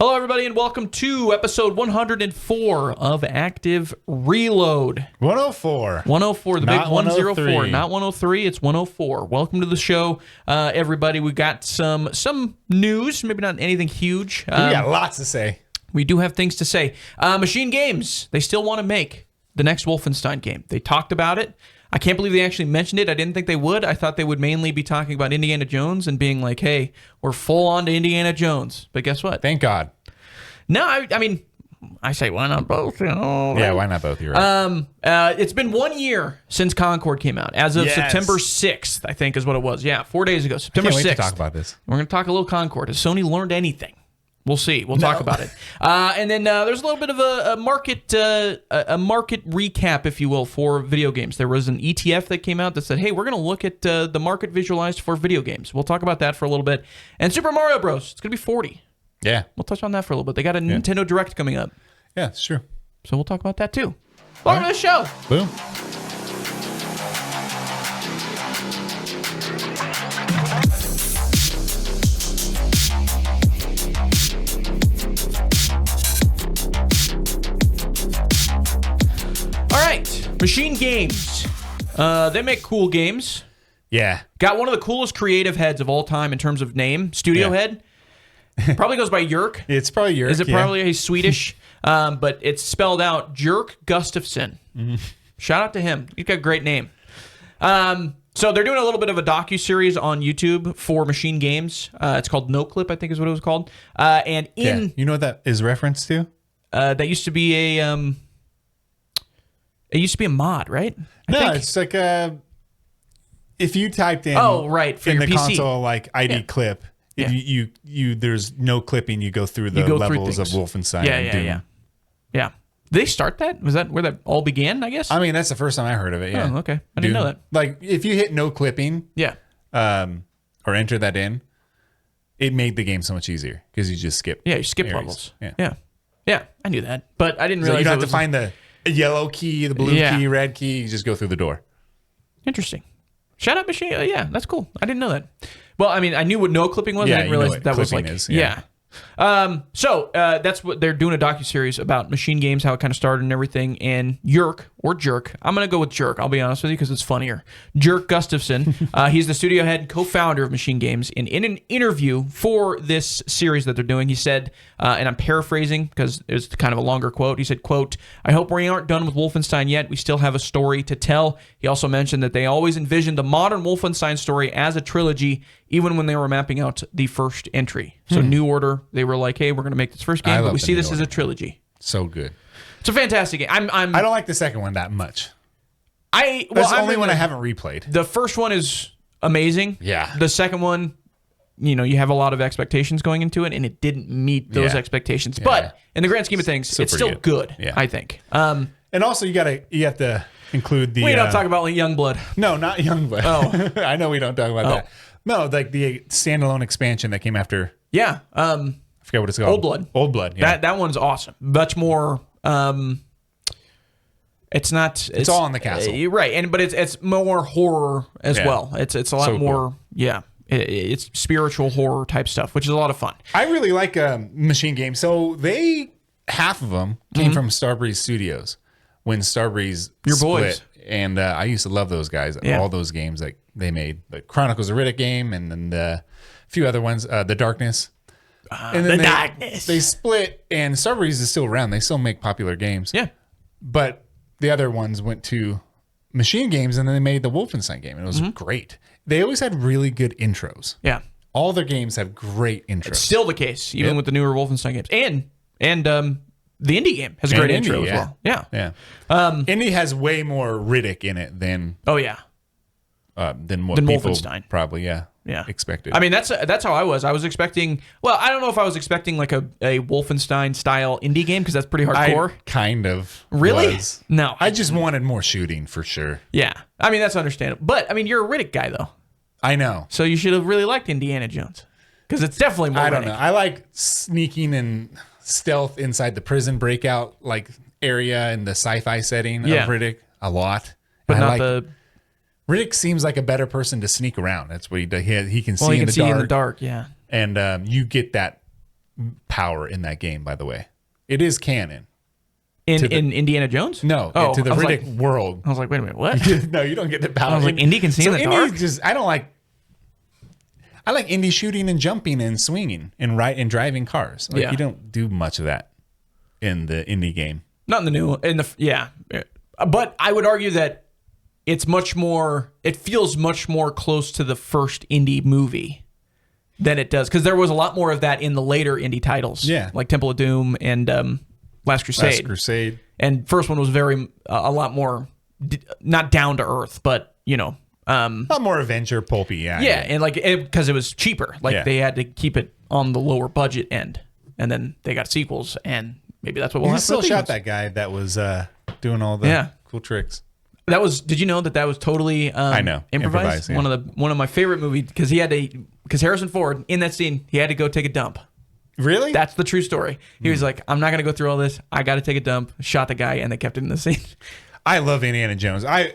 Hello, everybody, and welcome to episode 104 of Active Reload. 104. 104, the Not big 104. 103. Not 103, it's 104. Welcome to the show, everybody. We got some news, maybe not anything huge. We got lots to say. We do have things to say. MachineGames, they still want to make the next Wolfenstein game. They talked about it. I can't believe they actually mentioned it. I didn't think they would. I thought they would mainly be talking about Indiana Jones and being like, hey, we're full on to Indiana Jones. But guess what? Thank God. No, I mean, I say why not both? You know, Yeah, why not both? You're right. It's been 1 year since Concord came out. As of September 6th, I think is what it was. Yeah, 4 days ago. September 6th. Can't wait to talk about this. We're going to talk a little Concord. Has Sony learned anything? We'll see. We'll talk about it. And then there's a little bit of a market recap, if you will, for video games. There was an ETF that came out that said, hey, we're going to look at the market visualized for video games. We'll talk about that for a little bit. And Super Mario Bros. It's going to be 40. Yeah. We'll touch on that for a little bit. They got a Nintendo Direct coming up. Yeah, it's true. So we'll talk about that too. Welcome to the show. Boom. All right, MachineGames. They make cool games. Yeah. Got one of the coolest creative heads of all time in terms of name. Studio head. Probably goes by Jerk. It's probably Jerk. Is it probably he's Swedish? But it's spelled out Jerk Gustafson. Mm-hmm. Shout out to him. He's got a great name. So they're doing a little bit of a docu-series on YouTube for MachineGames. It's called No Clip, I think is what it was called. And in you know what that is reference to? that used to be a it used to be a mod, right? I think. It's like if you typed in for in your the PC. console like ID clip, if you there's no clipping, you go through the levels of Wolfenstein. Yeah. Did they start that? Was that where that all began, I guess? I mean, that's the first time I heard of it. Yeah. Oh, okay. I didn't know that. Like if you hit no clipping, or enter that in, it made the game so much easier because you just skip. Yeah, you skip areas. levels. Yeah. Yeah, I knew that, but I didn't So realize you don't have it to find the yellow key, the blue key, red key. You just go through the door. Interesting. Shout out Machine. Yeah, that's cool. I didn't know that. Well, I mean, I knew what no clipping was. Yeah, I didn't you know realize what that was like clipping is, yeah. So that's what they're doing, a docuseries about MachineGames, how it kind of started and everything. And Jerk, I'm going to go with Jerk, I'll be honest with you, because it's funnier. Jerk Gustafson, he's the studio head and co-founder of MachineGames. And in an interview for this series that they're doing, he said, and I'm paraphrasing because it's kind of a longer quote, he said, quote, "I hope we aren't done with Wolfenstein yet. We still have a story to tell." He also mentioned that they always envisioned the modern Wolfenstein story as a trilogy, even when they were mapping out the first entry. So New Order, they were like, hey, we're going to make this first game, but we see this as a trilogy. So good. It's a fantastic game. I don't like the second one that much. That's the only one I haven't replayed. The first one is amazing. Yeah. The second one, you have a lot of expectations going into it, and it didn't meet those expectations. Yeah. But in the grand scheme of things, it's still good, I think. And also, you have to include the... We don't talk about Youngblood. No, not Youngblood. Oh. I know we don't talk about that. No, like the standalone expansion that came after... Yeah. I forget what it's called. Old Blood. Old Blood, yeah. That one's awesome. Much more... it's not... It's all in the castle. Right, but it's more horror as well. It's a lot more... Cool. It's spiritual horror type stuff, which is a lot of fun. I really like MachineGames. So half of them came from Starbreeze Studios when Starbreeze Your split. boys. And I used to love those guys. All those games that they made. The Chronicles of Riddick game and then the few other ones, The Darkness. And then Darkness. They split, and Starbreeze is still around. They still make popular games. Yeah. But the other ones went to MachineGames, and then they made the Wolfenstein game. And it was great. They always had really good intros. Yeah. All their games have great intros. It's still the case, even with the newer Wolfenstein games. And the indie game has a great intro as well. Yeah. Yeah. Indie has way more Riddick in it than what people Wolfenstein. Probably, expected. I mean, that's how I was. I was expecting... Well, I don't know if I was expecting like a Wolfenstein-style indie game, because that's pretty hardcore. I kind of Really? was. No. I just wanted more shooting, for sure. Yeah. I mean, that's understandable. But, I mean, you're a Riddick guy, though. I know. So you should have really liked Indiana Jones. Because it's definitely more I don't Riddick. know. I like sneaking and stealth inside the prison breakout area in the sci-fi setting of Riddick a lot. But not the... Riddick seems like a better person to sneak around. That's what he does. He can see, in the dark. Yeah. And you get that power in that game, by the way. It is canon. In Indiana Jones? No, to the Riddick world. I was like, wait a minute, what? No, you don't get the power. I was like, Indy can see in the dark? I like Indy shooting and jumping and swinging and driving cars. Like, you don't do much of that in the Indy game. Not in the new one. But I would argue that it feels much more close to the first Indy movie than it does. Because there was a lot more of that in the later Indy titles. Yeah. Like Temple of Doom and Last Crusade. And first one was a lot more, not down to earth, but, a lot more adventure pulpy, yeah. Yeah, and because it was cheaper. They had to keep it on the lower budget end. And then they got sequels, and maybe that's what we'll have. You still shot that guy that was doing all the cool tricks. Did you know that was totally I know. improvised? Yeah. One of my favorite movies, because Harrison Ford, in that scene, he had to go take a dump. Really? That's the true story. He was like, I'm not going to go through all this. I got to take a dump. Shot the guy, and they kept it in the scene. I love Indiana Jones. I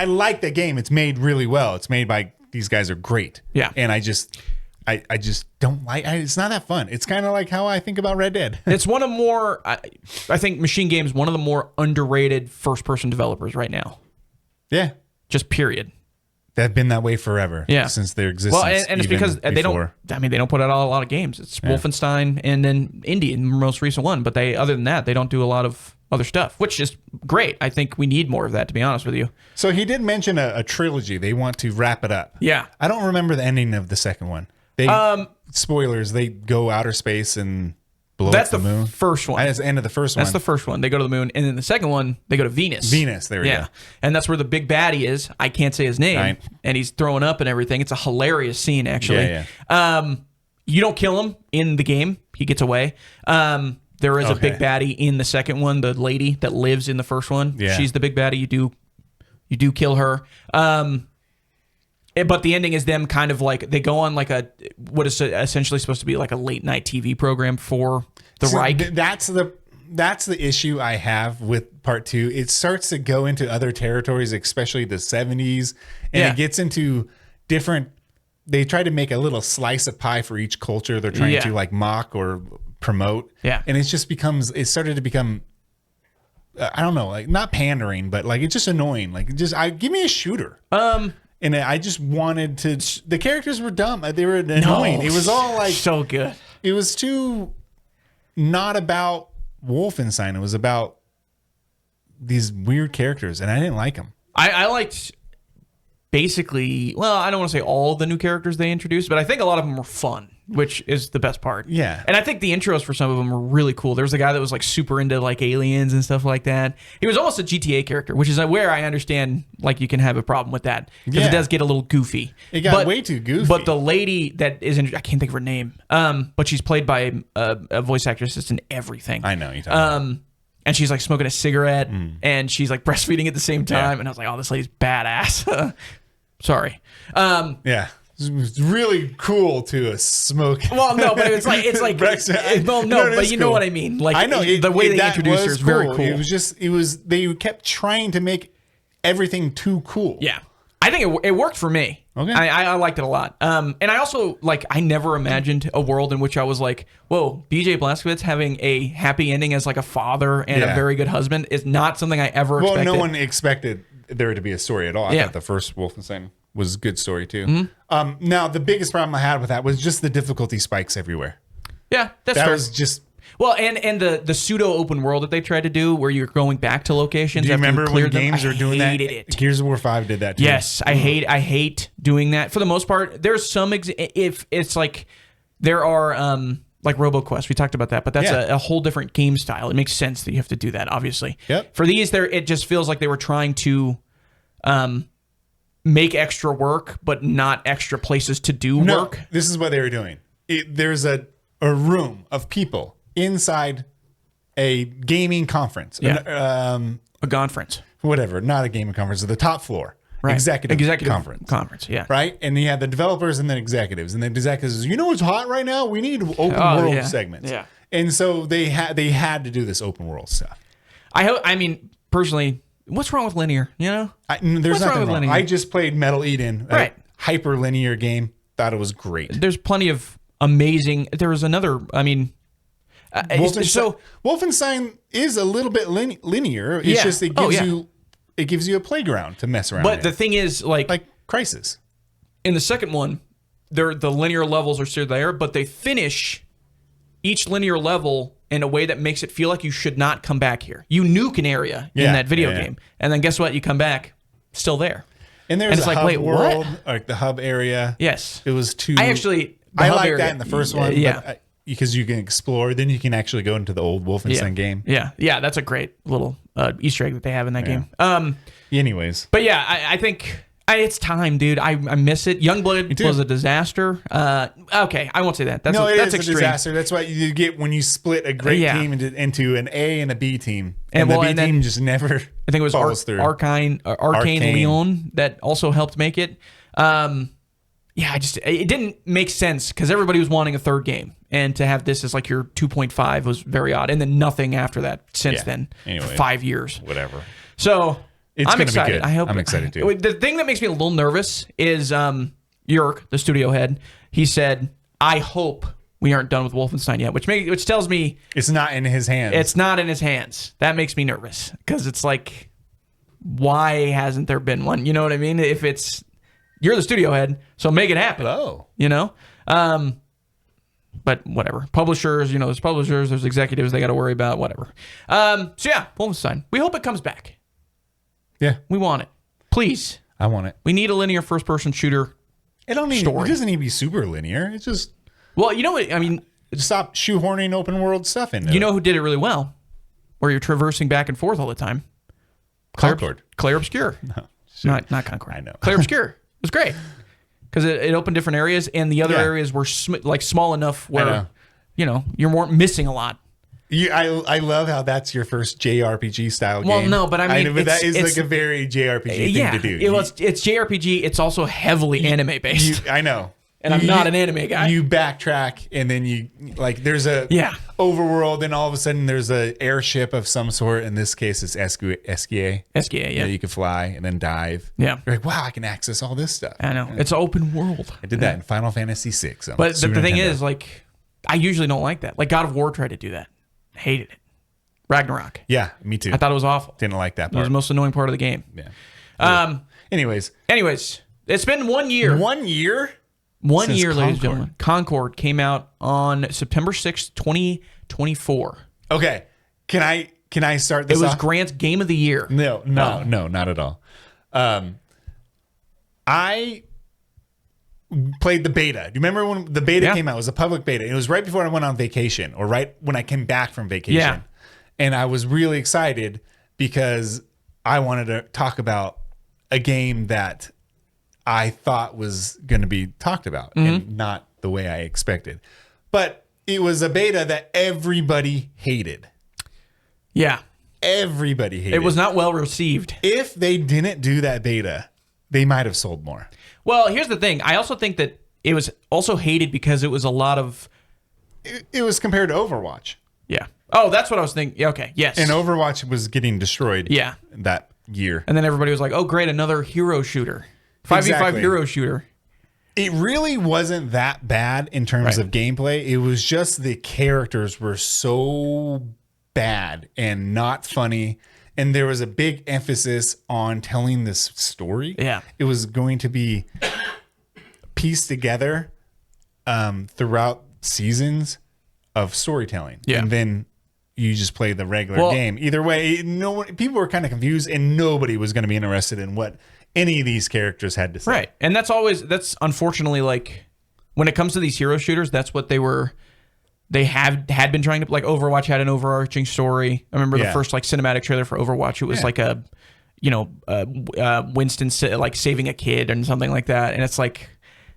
like the game. It's made really well. It's made by, these guys are great. Yeah. And I just don't like, it's not that fun. It's kind of like how I think about Red Dead. It's one of more, I think MachineGames, one of the more underrated first-person developers right now. Yeah. Just period. They've been that way forever. Yeah. Since their existence. Well, and it's because they don't put out a lot of games. It's Wolfenstein and then Indy, the most recent one. But other than that, they don't do a lot of other stuff, which is great. I think we need more of that, to be honest with you. So he did mention a trilogy. They want to wrap it up. Yeah. I don't remember the ending of the second one. Spoilers, they go outer space and blow up the moon. That's the first one. That's the end of the first one. That's the first one. They go to the moon. And then the second one, they go to Venus. There we go. And that's where the big baddie is. I can't say his name. Right. And he's throwing up and everything. It's a hilarious scene, actually. Yeah. You don't kill him in the game. He gets away. There is a big baddie in the second one, the lady that lives in the first one. Yeah. She's the big baddie. You do kill her. But the ending is them kind of like, they go on like what is essentially supposed to be like a late night TV program for the Reich. That's the issue I have with part 2. It starts to go into other territories, especially the 70s, and it gets into different. They try to make a little slice of pie for each culture they're trying to like mock or promote. Yeah. And it started to become, I don't know, like not pandering, but like it's just annoying. Like give me a shooter. And I just wanted to. The characters were dumb. They were annoying. It was all like so good. It was too not about Wolfenstein. It was about these weird characters, and I didn't like them. I liked basically. Well, I don't want to say all the new characters they introduced, but I think a lot of them were fun, which is the best part. Yeah. And I think the intros for some of them were really cool. There was a guy that was like super into like aliens and stuff like that. He was almost a GTA character, which is where I understand like you can have a problem with that, because it does get a little goofy. It got way too goofy. But the lady that is I can't think of her name, but she's played by a voice actress that's in everything. I know you're talking about. And she's like smoking a cigarette and she's like breastfeeding at the same time. And I was like, oh, this lady's badass. Sorry. Yeah. It's really cool to smoke. Well, no, but it's like but you know what I mean. Like I know the way they introduced her is very cool. It was they kept trying to make everything too cool. Yeah. I think it worked for me. Okay. I liked it a lot. And I also I never imagined a world in which I was like, whoa, BJ Blazkowicz having a happy ending as like a father and a very good husband is not something I ever expected. Well, no one expected there to be a story at all. I thought the first Wolfenstein was a good story too. Mm-hmm. Now the biggest problem I had with that was just the difficulty spikes everywhere. Yeah, that fair. Was just well, and the pseudo open world that they tried to do, where you're going back to locations. Do you remember when games are doing that? It. Gears of War 5 did that too. Yes, I hate doing that. For the most part, there's some if it's like there are like RoboQuest, we talked about that, but that's a whole different game style. It makes sense that you have to do that, obviously. Yep. For these, it just feels like they were trying to make extra work, but not extra places to do work. This is what they were doing. There's a room of people inside a gaming conference. A conference. Whatever, not a gaming conference, the top floor. Right. Executive conference. Yeah. Right? And you had the developers and then executives. And then executives, you know what's hot right now? We need open world segments. Yeah. And so they had to do this open world stuff. I mean, personally, what's wrong with linear? You know? There's nothing wrong. I just played Metal Eden, a hyper linear game. Thought it was great. There's plenty of amazing. There was another. I mean, Wolfenstein is a little bit linear. It's just it gives you a playground to mess around. But the thing is, like Crysis. In the second one, the linear levels are still there, but they finish each linear level in a way that makes it feel like you should not come back here. You nuke an area in that video game, and then guess what? You come back, still there. And there's a hub world, like the hub area. Yes. It was too... I like that in the first one, but because you can explore, then you can actually go into the old Wolfenstein game. Yeah, that's a great little Easter egg that they have in that game. Anyways. But yeah, I think... it's time, dude. I miss it. Youngblood was a disaster. Okay, I won't say that. That's extreme. A disaster. That's what you get when you split a great team into an A and a B team. And the B team just never I think it was follows through. Arcane Leon that also helped make it. It didn't make sense because everybody was wanting a third game. And to have this as like your 2.5 was very odd. And then nothing after that since then. Anyway, for 5 years. Whatever. So... I'm excited. I'm excited too. The thing that makes me a little nervous is Jerk, the studio head. He said, "I hope we aren't done with Wolfenstein yet," which tells me it's not in his hands. It's not in his hands. That makes me nervous because it's like, why hasn't there been one? You know what I mean? If you're the studio head, so make it happen. You know. But whatever. Publishers, there's publishers, there's executives they got to worry about. Whatever. So yeah, Wolfenstein. We hope it comes back. Yeah. We want it. Please. I want it. We need a linear first-person shooter story. It doesn't need to be super linear. It's just... Well, you know what? I mean... Stop shoehorning open-world stuff in there. You know who did it really well? Where you're traversing back and forth all the time? Concord. Claire Obscure. No, sure. Not Concord. I know. Claire Obscure. It was great. Because it opened different areas, and the other areas were small enough where, you weren't missing a lot. I love how that's your first JRPG style game. Well, no, but I mean, that is like a very JRPG thing to do. It's JRPG. It's also heavily anime based. I know, and I'm not an anime guy. You backtrack, and then there's a overworld, and all of a sudden there's a airship of some sort. In this case, it's Eskia. Yeah, you can fly and then dive. Yeah, you're like, wow, I can access all this stuff. I know it's open world. I did that in Final Fantasy VI. But the thing is, I usually don't like that. Like God of War tried to do that. Hated it. Ragnarok. Yeah, me too. I thought it was awful. Didn't like that part. It was the most annoying part of the game. Yeah. Anyways, it's been 1 year. 1 year? 1 year, ladies and gentlemen. Concord came out on September 6th, 2024. Okay. Can I start this off? It was Grant's Game of the Year. No, not at all. I played the beta. Do you remember when the beta came out? It was a public beta. It was right before I went on vacation, or right when I came back from vacation. Yeah. And I was really excited because I wanted to talk about a game that I thought was going to be talked about and not the way I expected. But it was a beta that everybody hated. Yeah. Everybody hated. It was not well received. If they didn't do that beta, they might have sold more. Well, here's the thing. I also think that it was also hated because it was a lot of... It was compared to Overwatch. Yeah. Oh, that's what I was thinking. Okay, yes. And Overwatch was getting destroyed that year. And then everybody was like, oh, great, another hero shooter. 5v5 hero shooter. It really wasn't that bad in terms of gameplay. It was just the characters were so bad and not funny. And there was a big emphasis on telling this story. Yeah. It was going to be pieced together throughout seasons of storytelling. Yeah. And then you just play the regular game. Either way, people were kind of confused, and nobody was going to be interested in what any of these characters had to say. Right. And that's unfortunately, like, when it comes to these hero shooters, that's what they had been trying to, like, Overwatch had an overarching story. I remember the first, like, cinematic trailer for Overwatch. It was like a, Winston, like, saving a kid and something like that. And it's like,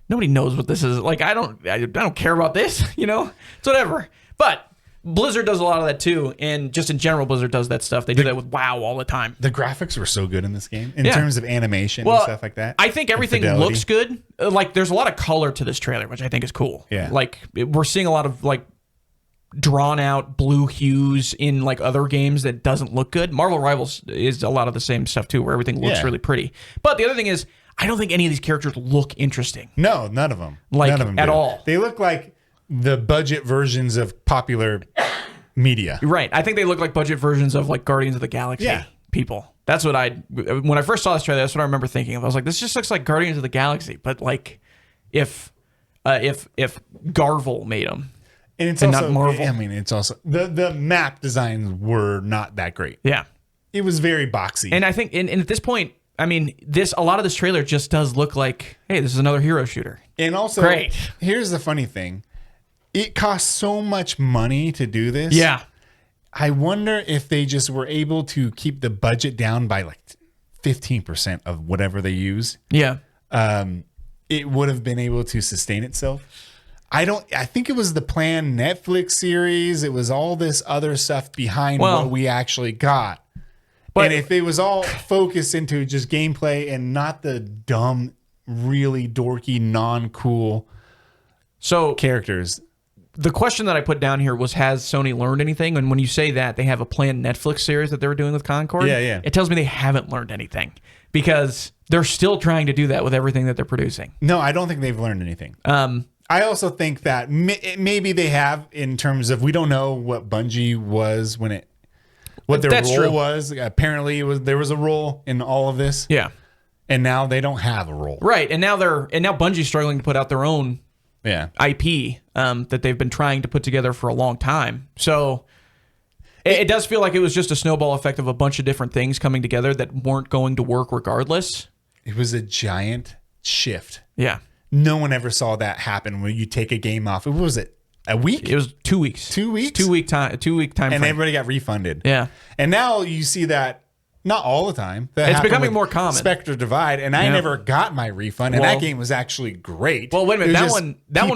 nobody knows what this is. Like, I don't care about this, It's whatever. But Blizzard does a lot of that too, and just in general, Blizzard does that stuff. They do that with WoW all the time. The graphics were so good in this game in terms of animation and stuff like that. I think everything looks good. Like, there's a lot of color to this trailer, which I think is cool. Yeah. Like, we're seeing a lot of, like, drawn out blue hues in, like, other games that doesn't look good. Marvel Rivals is a lot of the same stuff too, where everything looks really pretty. But the other thing is, I don't think any of these characters look interesting. No, none of them. Like, none of them at all. They look like the budget versions of popular media. Right. I think they look like budget versions of like Guardians of the Galaxy people. That's what when I first saw this trailer, that's what I remember thinking of. I was like, this just looks like Guardians of the Galaxy, but like if Garvel made them. And it's also, not Marvel. I mean, it's also the map designs were not that great. Yeah. It was very boxy. And I think and at this point, I mean, a lot of this trailer just does look like, hey, this is another hero shooter. And also, great. Here's the funny thing. It costs so much money to do this. Yeah. I wonder if they just were able to keep the budget down by like 15% of whatever they use. Yeah. It would have been able to sustain itself. I think it was the planned Netflix series. It was all this other stuff behind what we actually got. But and if it was all focused into just gameplay and not the dumb, really dorky, non-cool characters. The question that I put down here was, has Sony learned anything? And when you say that, they have a planned Netflix series that they were doing with Concord. Yeah. It tells me they haven't learned anything because they're still trying to do that with everything that they're producing. No, I don't think they've learned anything. I also think that maybe they have in terms of, we don't know what Bungie was what their role was. Apparently there was a role in all of this. Yeah. And now they don't have a role. Right. And now Bungie's struggling to put out their own IP that they've been trying to put together for a long time. So it does feel like it was just a snowball effect of a bunch of different things coming together that weren't going to work regardless. It was a giant shift. Yeah. No one ever saw that happen when you take a game off. What was it? A week? It was 2 weeks. 2 weeks? 2 week time. And everybody got refunded. Yeah. And now you see that not all the time. It's becoming more common. Spectre Divide, and I never got my refund, and that game was actually great. Well, wait a minute. That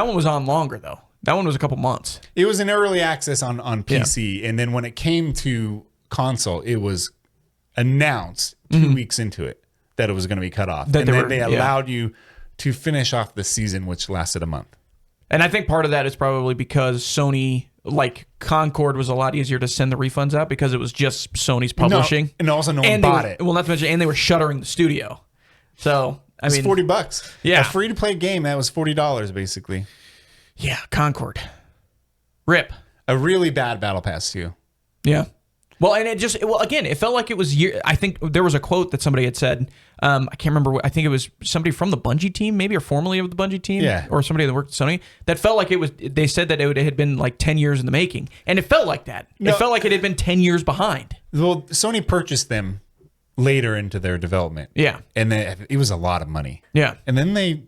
one was on longer though. That one was a couple months. It was in early access on PC, and then when it came to console, it was announced 2 weeks into it that it was going to be cut off. And then they allowed you to finish off the season, which lasted a month. And I think part of that is probably because Sony, like Concord, was a lot easier to send the refunds out because it was just Sony's publishing. And also no one bought it. Well, not to mention, and they were shuttering the studio. So, I mean, $40. Yeah. A free-to-play game, that was $40, basically. Yeah, Concord. RIP. A really bad Battle Pass, too. Yeah. Well, and again, it felt like it was I think there was a quote that somebody had said. I can't remember. I think it was somebody from the Bungie team, maybe, or formerly of the Bungie team, or somebody that worked at Sony. That felt like it was. They said that it had been like 10 years in the making, and it felt like that. No, it felt like it had been 10 years behind. Well, Sony purchased them later into their development. Yeah, and it was a lot of money. Yeah, and then they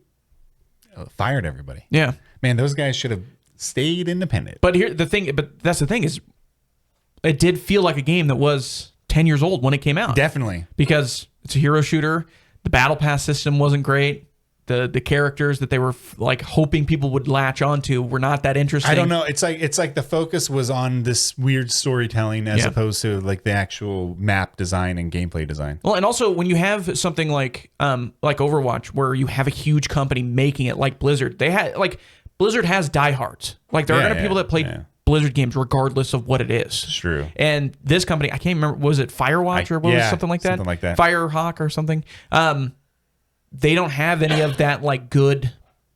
fired everybody. Yeah, man, those guys should have stayed independent. But that's the thing is, it did feel like a game that was 10 years old when it came out. Definitely. Because it's a hero shooter. The battle pass system wasn't great. The characters that they were like hoping people would latch onto were not that interesting. I don't know. It's like the focus was on this weird storytelling as opposed to like the actual map design and gameplay design. Well, and also when you have something like Overwatch, where you have a huge company making it, like Blizzard, Blizzard has diehards. Like there are going to people that play Blizzard games regardless of what it is. It's true. And this company, I can't remember, was it Firewatch or was something like that? Something like that. Firehawk or something. They don't have any of that like good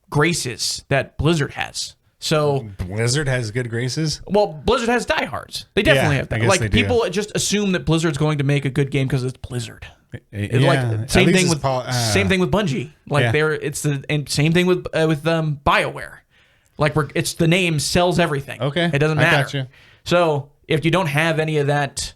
graces that Blizzard has. So Blizzard has good graces? Well, Blizzard has diehards. They definitely have that. Like people just assume that Blizzard's going to make a good game because it's Blizzard. Same thing with Bungie. And same thing with BioWare. Like it's the name sells everything. Okay. It doesn't matter. I got you. So if you don't have any of that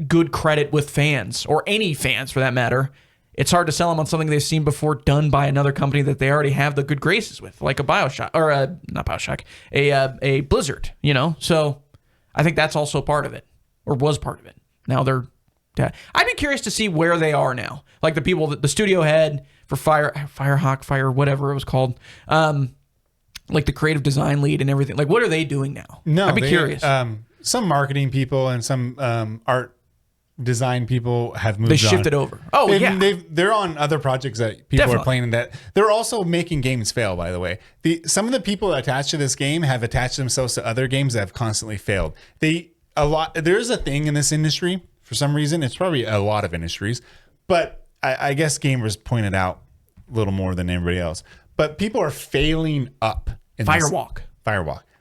good credit with fans, or any fans for that matter, it's hard to sell them on something they've seen before done by another company that they already have the good graces with, like a BioShock, or not BioShock, a Blizzard, So I think that's also part of it, or was part of it. Now I'd be curious to see where they are now. Like the people, the studio head for Firehawk, whatever it was called, like the creative design lead and everything. Like, what are they doing now? No, I'd be curious. Some marketing people and some art design people have moved on. They shifted over. Oh, they're on other projects that people are playing. That they're also making games fail, by the way. Some of the people attached to this game have attached themselves to other games that have constantly failed. There's a thing in this industry, for some reason. It's probably a lot of industries, but I guess gamers pointed out a little more than anybody else. But people are failing up. Firewalk.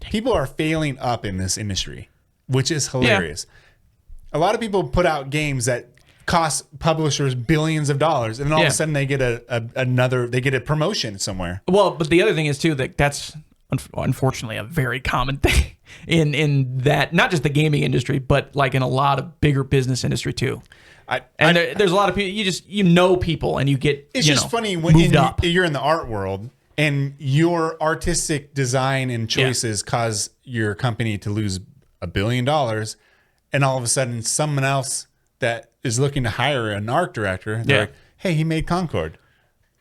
people are failing up in this industry, which is hilarious. A lot of people put out games that cost publishers billions of dollars, and then all of a sudden they get they get a promotion somewhere. Well, but the other thing is too that's unfortunately a very common thing in that, not just the gaming industry, but like in a lot of bigger business industry too. There's a lot of people, you know people, and you get it's just funny when you're in the art world and your artistic design and choices cause your company to lose $1 billion, and all of a sudden someone else that is looking to hire an art director, they're like, hey, he made Concord,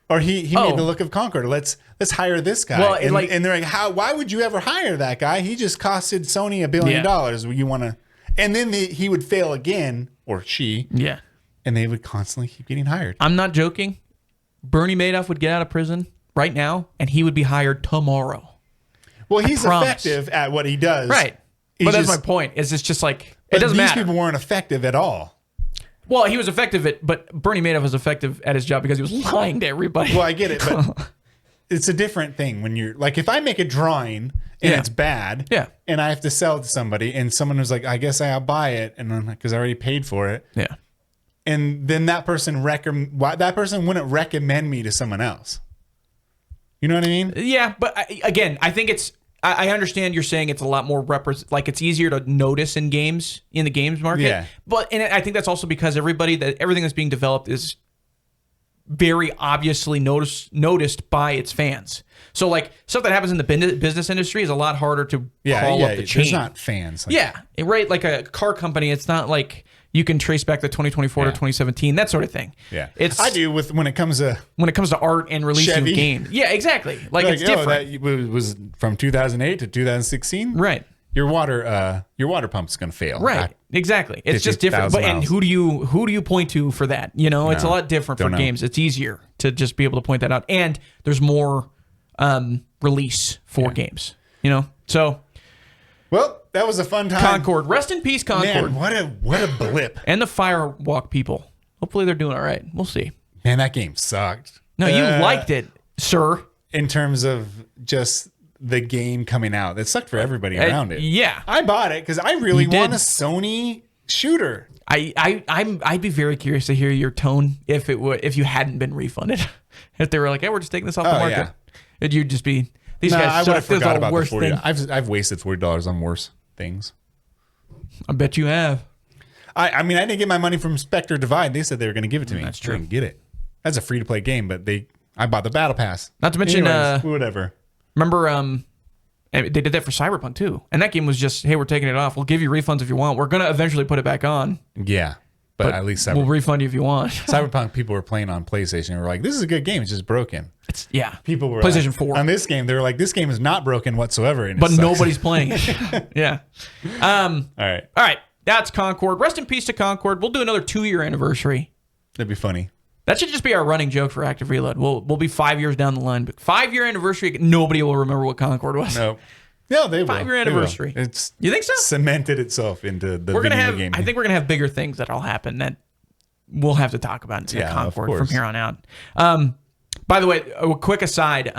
or he made the look of Concord. Let's hire this guy. Well, and they're like, why would you ever hire that guy? He just costed Sony $1 billion. You want to, and then he would fail again, or she. Yeah. And they would constantly keep getting hired. I'm not joking. Bernie Madoff would get out of prison right now, and he would be hired tomorrow. Well, he's effective at what he does. Right. But that's my point. It's just like, it doesn't matter. These people weren't effective at all. Well, he was effective but Bernie Madoff was effective at his job because he was lying to everybody. Well, I get it, but it's a different thing when you're like, if I make a drawing and it's bad, and I have to sell it to somebody, and someone was like, I guess I'll buy it, and I'm like, because I already paid for it. Yeah. And then that person wouldn't recommend me to someone else. You know what I mean? Yeah, but I think it's. I understand you're saying it's a lot more like it's easier to notice in the games market. Yeah. But I think that's also because everything that's being developed is very obviously noticed by its fans. So like stuff that happens in the business industry is a lot harder to call up the chain. There's not fans. Right. Like a car company, it's not like you can trace back to 2024 to 2017, that sort of thing. Yeah, I do when it comes to art and releasing Chevy. Games. Yeah, exactly. Like it's different. That was from 2008 to 2016. Right. Your water pump's gonna fail. Right. Exactly. It's just different. But and who do you point to for that? You know, it's a lot different for games. It's easier to just be able to point that out, and there's more release for games. You know, so. Well, that was a fun time. Concord. Rest in peace, Concord. Man, what a blip. And the Firewalk people. Hopefully they're doing all right. We'll see. Man, that game sucked. No, you liked it, sir. In terms of just the game coming out. It sucked for everybody around it. Yeah. I bought it because I really want a Sony shooter. I'd be very curious to hear your tone if you hadn't been refunded. If they were like, hey, we're just taking this off the market. Yeah. You'd just be... These guys I would have forgot about the $40. Thing. I've wasted $40 on worse things. I bet you have. I mean, I didn't get my money from Spectre Divide. They said they were going to give it to me. That's true. I didn't get it. That's a free-to-play game, but I bought the Battle Pass. Not to mention... whatever. Remember, they did that for Cyberpunk, too. And that game was just, hey, we're taking it off. We'll give you refunds if you want. We're going to eventually put it back on. Yeah. But at least we'll refund you if you want. Cyberpunk people were playing on PlayStation and were like, this is a good game. It's just broken. People were PlayStation like, 4. On this game, they were like, this game is not broken whatsoever. And but nobody's playing it. Yeah. All right. That's Concord. Rest in peace to Concord. We'll do another 2-year anniversary. That'd be funny. That should just be our running joke for Active Reload. We'll be 5 years down the line. But 5-year anniversary, nobody will remember what Concord was. No, they will. 5-year anniversary. You think so? Cemented itself into the video game. I think we're going to have bigger things that'll happen that we'll have to talk about in Concord from here on out. By the way, a quick aside.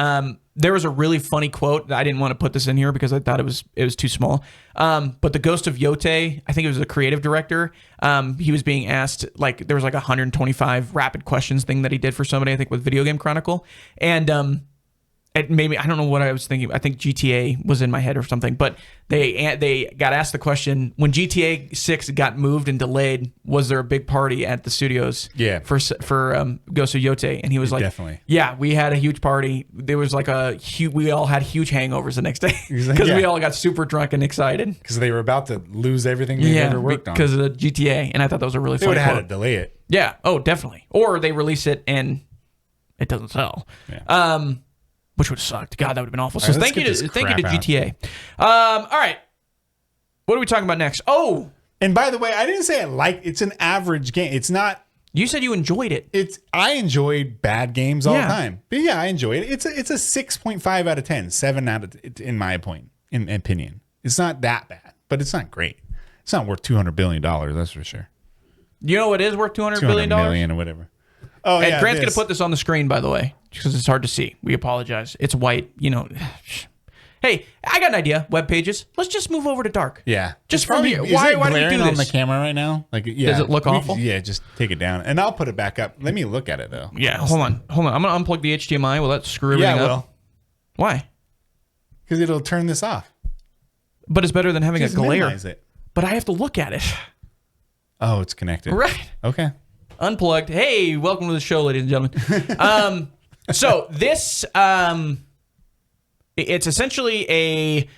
There was a really funny quote. I didn't want to put this in here because I thought it was too small. But the Ghost of Yote, I think it was the creative director. He was being asked, like, there was like 125 rapid questions thing that he did for somebody, I think with Video Game Chronicle. And it made me, I don't know what I was thinking. I think GTA was in my head or something. But they got asked the question, when GTA 6 got moved and delayed, was there a big party at the studios for Ghost of Yote? And he was like, definitely. Yeah, we had a huge party. There was like we all had huge hangovers the next day because we all got super drunk and excited. Because they were about to lose everything they ever worked on. Because of the GTA. And I thought that was a really funny quote. They would have had to delay it. Yeah. Oh, definitely. Or they release it and it doesn't sell. Yeah. Which would have sucked. God, that would have been awful. So thank you to GTA. All right. What are we talking about next? Oh. And by the way, I didn't say it's an average game. It's not. You said you enjoyed it. I enjoyed bad games all the time. But yeah, I enjoyed it. It's a 6.5 out of 10. 7 out of, in my opinion. It's not that bad, but it's not great. It's not worth $200 billion, that's for sure. You know what is worth $200 billion? $200 million or whatever. Oh, and Grant's going to put this on the screen, by the way, because it's hard to see. We apologize. It's white. You know, Hey, I got an idea. Web pages. Let's just move over to dark. Yeah. Just It's from probably, here. is Why it do we glaring do on this? the camera right now? Like, yeah. Does it look awful? Yeah, just take it down. And I'll put it back up. Let me look at it, though. Yeah, hold on. I'm going to unplug the HDMI. Will that screw everything Yeah, up? well. Why? Because it'll turn this off. But it's better than having Just a glare. minimize it. But I have to look at it. Oh, it's connected. Right. Okay. Unplugged. Hey, welcome to the show, ladies and gentlemen. So this, it's essentially a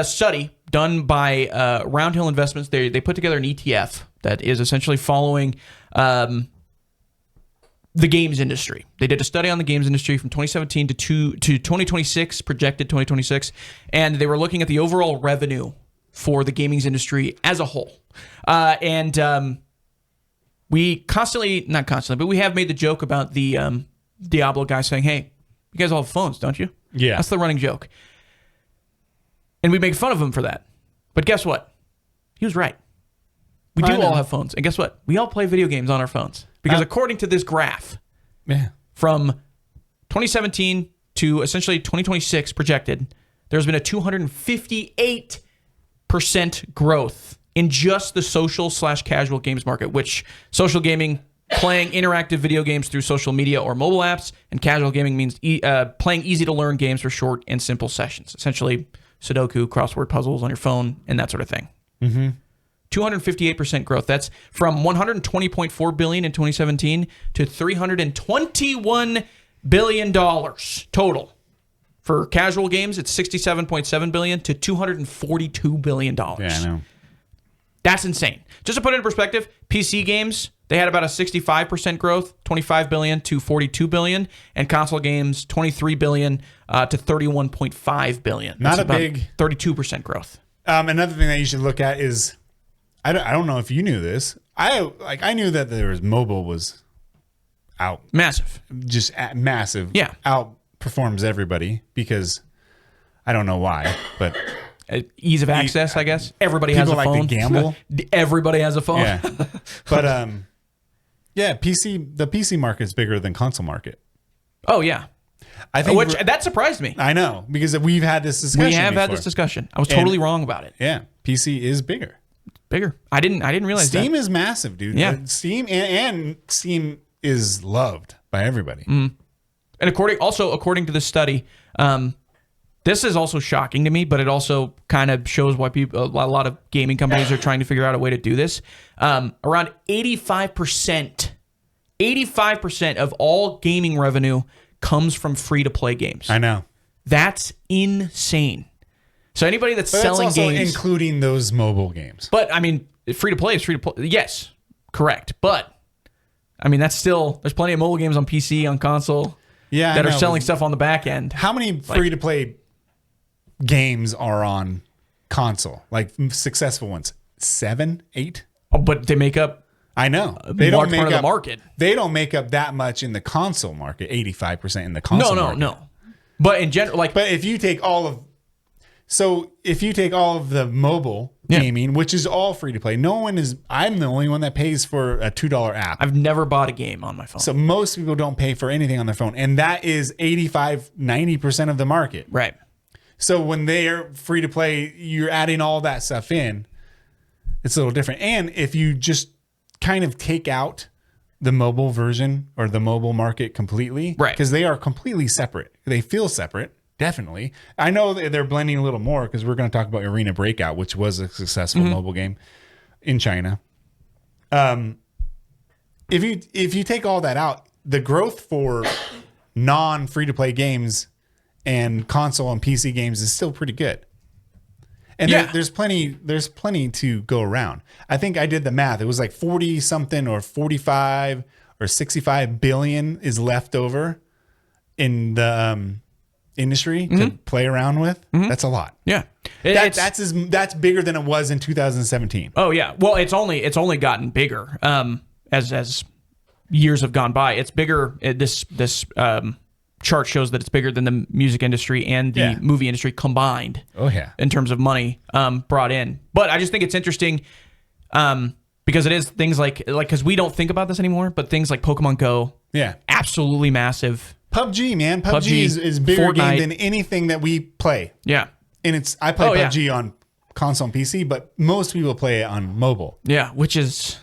study done by Roundhill Investments. They put together an ETF that is essentially following the games industry. They did a study on the games industry from 2017 to 2026, projected 2026, and they were looking at the overall revenue for the gaming industry as a whole. We constantly, not constantly, but we have made the joke about the Diablo guy saying, hey, you guys all have phones, don't you? Yeah. That's the running joke. And we make fun of him for that. But guess what? He was right. We do all have phones. And guess what? We all play video games on our phones. Because according to this graph, from 2017 to essentially 2026 projected, there's been a 258% growth in just the social/casual games market, which social gaming, playing interactive video games through social media or mobile apps, and casual gaming means playing easy-to-learn games for short and simple sessions. Essentially, Sudoku, crossword puzzles on your phone, and that sort of thing. 258% growth. That's from $120.4 billion in 2017 to $321 billion total. For casual games, it's $67.7 billion to $242 billion. Yeah, I know. That's insane. Just to put it in perspective, PC games, they had about a 65% growth, $25 billion to $42 billion, and console games, $23 billion to $31.5 billion. Not That's a big 32% growth. Another thing that you should look at is, I don't know if you knew this. I knew that there was mobile was out, Massive. just massive. Yeah. Outperforms everybody because I don't know why, but Ease of access, I guess. Everybody has a people phone. like to gamble. Everybody has a phone. Yeah, but yeah, the PC market is bigger than console market. Oh yeah. I think that surprised me. I know because we've had this discussion. We have had before. this discussion. I was totally wrong about it. Yeah, PC is bigger. Bigger. I didn't realize Steam that. is massive, dude. Yeah. Steam and Steam is loved by everybody. And according to this study, this is also shocking to me, but it also kind of shows why a lot of gaming companies are trying to figure out a way to do this. Around 85% of all gaming revenue comes from free-to-play games. I know. That's insane. So anybody that's But selling that's also games, including those mobile games. but I mean, free-to-play is free-to-play. Yes, correct. But I mean, that's still, there's plenty of mobile games on PC, on console, that are selling stuff on the back end. How many free-to-play games are on console? Like successful ones? 7, 8? Oh, but they make up I know. They don't make part of the market. They don't make up that much in the console market. 85% in the console market. No. But in general, but if you take all of the mobile gaming, which is all free to play, I'm the only one that pays for a $2 app. I've never bought a game on my phone. So most people don't pay for anything on their phone. And that is 85-90% of the market. Right. So when they are free to play, you're adding all that stuff in. It's a little different. And if you just kind of take out the mobile version or the mobile market completely, right? Because they are completely separate. They feel separate, definitely. I know they're blending a little more because we're going to talk about Arena Breakout, which was a successful mobile game in China. If you take all that out, the growth for non free to play games and console and PC games is still pretty good. And there's plenty to go around. I think I did the math. It was like 40 something or 45 or 65 billion is left over in the industry to play around with. That's a lot. Yeah. That's bigger than it was in 2017. Oh yeah. Well, it's only gotten bigger as years have gone by. It's bigger. This chart shows that it's bigger than the music industry and the movie industry combined. Oh yeah. In terms of money brought in. But I just think it's interesting because it is things like because we don't think about this anymore, but things like Pokemon Go. Yeah. Absolutely massive. PUBG, man. PUBG is bigger Fortnite. game than anything that we play. Yeah. And I play PUBG on console and PC, but most people play it on mobile. Yeah, which is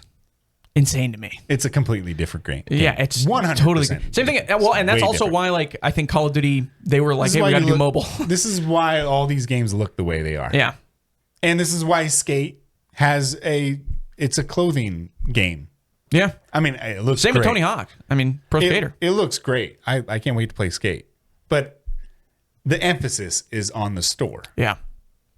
insane to me. It's a completely different game. Yeah, it's 100%. totally same thing. Well, and that's also why, like, I think Call of Duty, they were like, hey, we got to do mobile. This is why all these games look the way they are. Yeah. And this is why Skate has it's a clothing game. Yeah. I mean, it looks same great. with Tony Hawk. I mean, Pro Skater. It looks great. I can't wait to play Skate. But the emphasis is on the store. Yeah.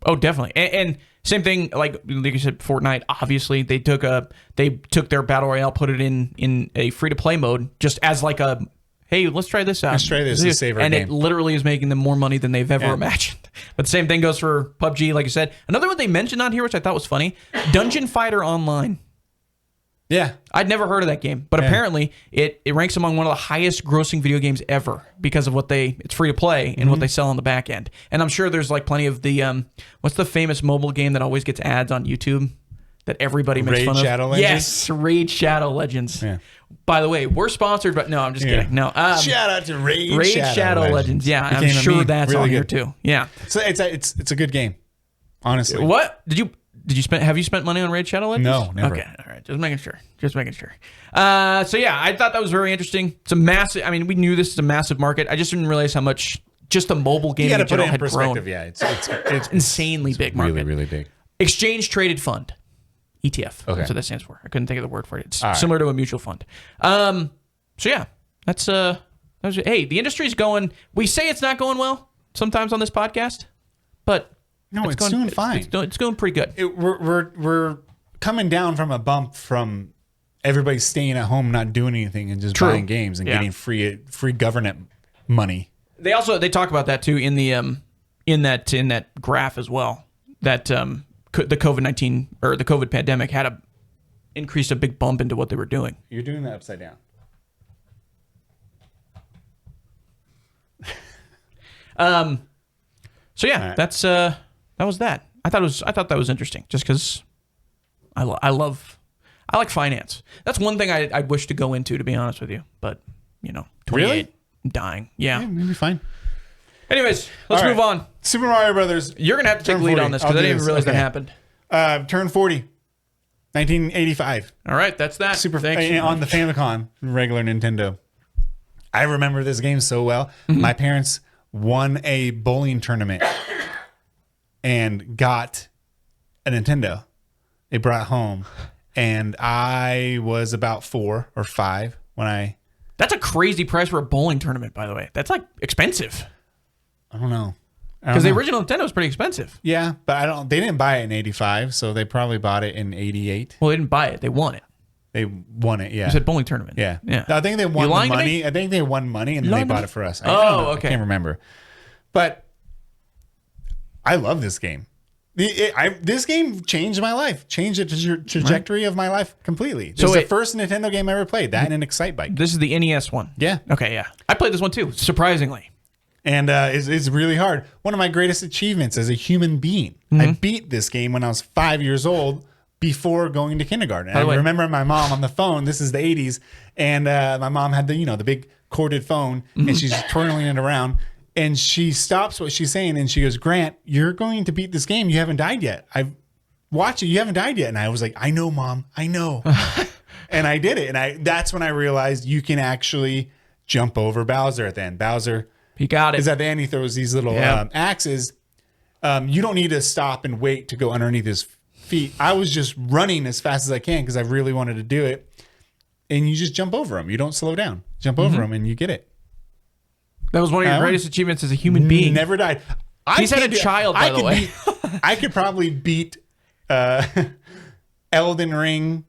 Oh, definitely. And same thing, like you said, Fortnite. Obviously, they took their battle royale, put it in a free to play mode, just as like a, hey, let's try this out. Let's try this to save our game. game. And it literally is making them more money than they've ever imagined. But the same thing goes for PUBG. Like I said, another one they mentioned on here, which I thought was funny, Dungeon Fighter Online. Yeah. I'd never heard of that game, but apparently it ranks among one of the highest grossing video games ever because of it's free to play and what they sell on the back end. And I'm sure there's like plenty of the, what's the famous mobile game that always gets ads on YouTube that everybody makes fun of? Raid Shadow Legends? Yes, Raid Shadow Legends. Yeah. By the way, we're sponsored, but no, I'm just kidding. No. Shout out to Raid Shadow Legends. Yeah, I'm sure that's really on here too. Yeah. So it's a good game, honestly. What? Have you spent money on Raid Shadow Legends? No, never. Okay, all right, just making sure. So yeah, I thought that was very interesting. It's a massive. I mean, we knew this is a massive market. I just didn't realize how much just the mobile gaming in general had grown. Yeah, it's Insanely big market. Really, really big. Exchange Traded Fund, ETF. Okay. That's what that stands for. I couldn't think of the word for it. It's similar to a mutual fund. So yeah, hey, the industry's going. We say it's not going well sometimes on this podcast, but. No, it's doing fine. It's going pretty good. We're coming down from a bump from everybody staying at home, not doing anything, and just buying games and getting free government money. They talk about that too in the in that graph as well. That the COVID-19 or the COVID pandemic had increased a big bump into what they were doing. You're doing that upside down. So yeah, that's that was that. I thought that was interesting, just because I like finance. That's one thing I wish to go into, to be honest with you. But 28, really? I'm dying. Yeah, maybe fine. Anyways, let's move on. Super Mario Brothers. You're gonna have to take the lead on this because I didn't even realize that happened. Turn 40, 1985. All right, that's that. On the Famicom, regular Nintendo. I remember this game so well. Mm-hmm. My parents won a bowling tournament and got a Nintendo. They brought it home, and I was about 4 or 5 when I... That's a crazy price for a bowling tournament, by the way. That's like expensive. I don't know. Because the original Nintendo was pretty expensive. Yeah, but they didn't buy it in 85, so they probably bought it in 88. Well, they didn't buy it. They won it. They won it, yeah. You said bowling tournament. Yeah. Yeah. I think they won the money. I think they won money, and then they bought it for us. Okay. I can't remember. But I love this game. This game changed my life. Changed the trajectory of my life completely. This is the first Nintendo game I ever played. That and an Excitebike. This is the NES one. Yeah. Okay, yeah. I played this one too, surprisingly. And it's really hard. One of my greatest achievements as a human being. Mm-hmm. I beat this game when I was 5 years old before going to kindergarten. I remember my mom on the phone. This is the 80s. And my mom had the big corded phone. Mm-hmm. And she's twirling it around. And she stops what she's saying and she goes, Grant, you're going to beat this game. You haven't died yet. I've watched it. You haven't died yet. And I was like, I know, Mom. I know. And I did it. And that's when I realized you can actually jump over Bowser at the end. Bowser, he got it. Because at the end he throws these little axes. You don't need to stop and wait to go underneath his feet. I was just running as fast as I can because I really wanted to do it. And you just jump over them. You don't slow down. Jump over them and you get it. That was one of your greatest achievements as a human being. Never died. He's had a child, by the way. I could probably beat Elden Ring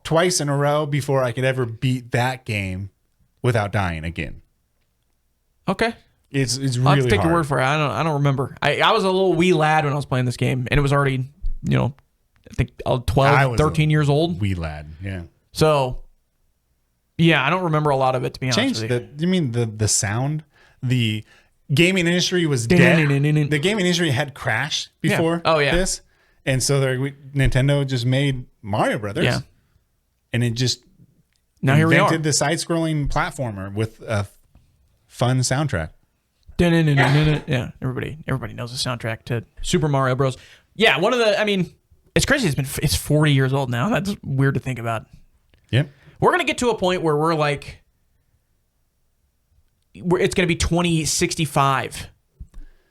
twice in a row before I could ever beat that game without dying again. Okay. It's really I'll have to take hard. your word for it. I don't remember. I was a little wee lad when I was playing this game, and it was already, I think 12, 13 years old. Wee lad, yeah. So... yeah, I don't remember a lot of it, to be honest with you. You mean the sound? The gaming industry was dead. The gaming industry had crashed before this. And so Nintendo just made Mario Brothers. Yeah. And it just now here we are. invented the side-scrolling platformer with a fun soundtrack. Yeah, everybody knows the soundtrack to Super Mario Bros. Yeah, it's crazy. It's 40 years old now. That's weird to think about. Yep. We're gonna get to a point where we're like, it's gonna be 2065,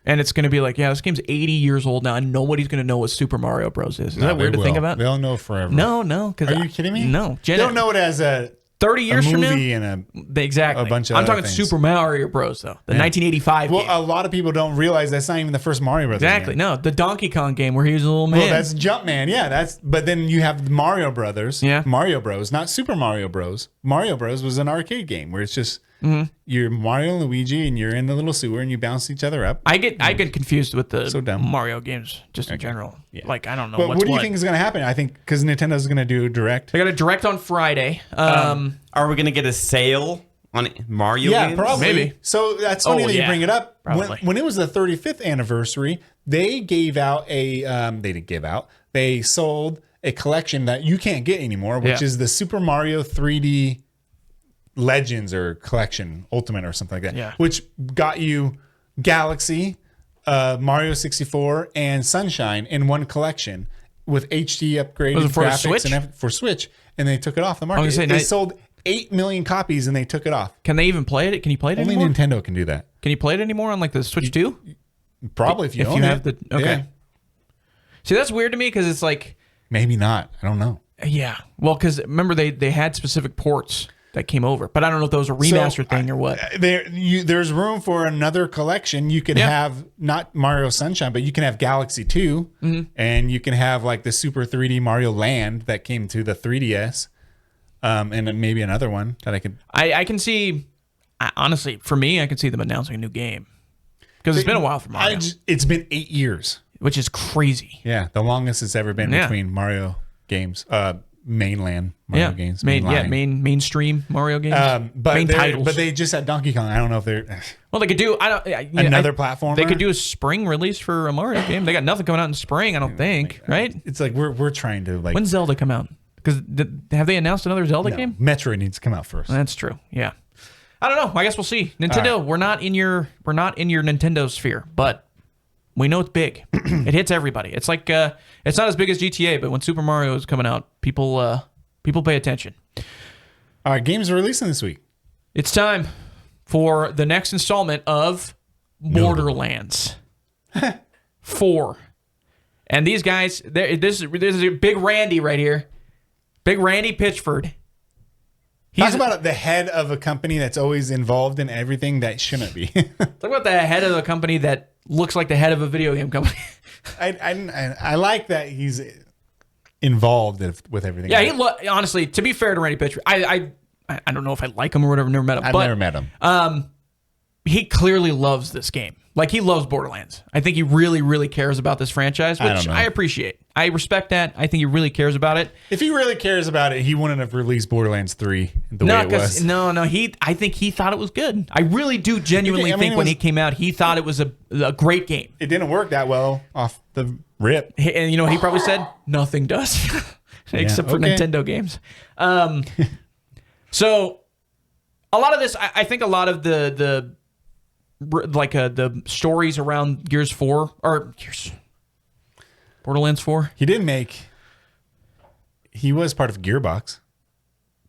and it's gonna be like, yeah, this game's 80 years old now, and nobody's gonna know what Super Mario Bros. Is that weird to think about? They'll know forever. No. Are you kidding me? No, they'll know it as a 30 years from now, and exactly. a bunch of I'm other talking things. Super Mario Bros. Though the 1985 game. Well, a lot of people don't realize that's not even the first Mario Brothers. Exactly. Game. No, the Donkey Kong game where he was a little man. Well, that's Jumpman. Yeah, but then you have Mario Brothers. Yeah. Mario Bros. Not Super Mario Bros. Mario Bros. Was an arcade game where it's just you're Mario and Luigi and you're in the little sewer and you bounce each other up. I get confused with the So dumb. Mario games just in general. Yeah. Like I don't know. But what's what do you think is going to happen? I think because Nintendo's going to do direct. They got a direct on Friday. Are we going to get a sale on Mario games? Probably. Maybe. So that's funny that you bring it up. Probably. When it was the 35th anniversary, they gave out they sold a collection that you can't get anymore, which is the Super Mario 3D Legends or Collection Ultimate or something like that. Yeah. Which got you Galaxy, Mario 64, and Sunshine in one collection with HD upgraded Was it for a graphics Switch? and for Switch, and they took it off the market. was gonna say, They now- sold 8 million copies and they took it off. Can they even play it? Can you play it Only anymore? Nintendo can do that. Can you play it anymore on like the Switch 2? Probably if you If own you it. have the okay. Yeah. See, that's weird to me because it's like, Maybe not. I don't know. yeah. Well, because remember they had specific ports that came over, but I don't know if those a remaster thing or what. There's room for another collection. You could have not Mario Sunshine, but you can have Galaxy 2, and you can have like the Super 3D Mario Land that came to the 3DS, and then maybe another one that I could. I can see, honestly, for me, I can see them announcing a new game because it's been a while for Mario, It's been 8 years. which is crazy. Yeah, the longest it's ever been between Mario games, mainland Mario games, mainstream Mario games, main titles. But they just had Donkey Kong. I don't know if they're Well, they could do another platformer. They could do a spring release for a Mario game. They got nothing coming out in spring, I don't think, right? It's like we're trying to like. When's Zelda come out? Because have they announced another Zelda game? Metroid needs to come out first. That's true. Yeah, I don't know. I guess we'll see. Nintendo, we're not in your Nintendo sphere, but we know it's big. It hits everybody. It's like it's not as big as GTA, but when Super Mario is coming out, people pay attention. All right, games are releasing this week. It's time for the next installment of Borderlands 4. And these guys, this is Big Randy right here. Big Randy Pitchford. Talk about the head of a company that's always involved in everything that shouldn't be. Talk about the head of a company that looks like the head of a video game company. I like that he's involved with everything. Yeah, honestly, to be fair to Randy Pitchford, I don't know if I like him or whatever. Never met him. I've never met him. He clearly loves this game. Like, he loves Borderlands. I think he really, really cares about this franchise, which I appreciate. I respect that. I think he really cares about it. If he really cares about it, he wouldn't have released Borderlands 3 the way it was. No. I think he thought it was good. I really do genuinely think when he came out, he thought it was a great game. It didn't work that well off the rip. And he probably said, nothing does, except for Nintendo games. So a lot of this, I think a lot of the stories around Borderlands 4. He was part of Gearbox.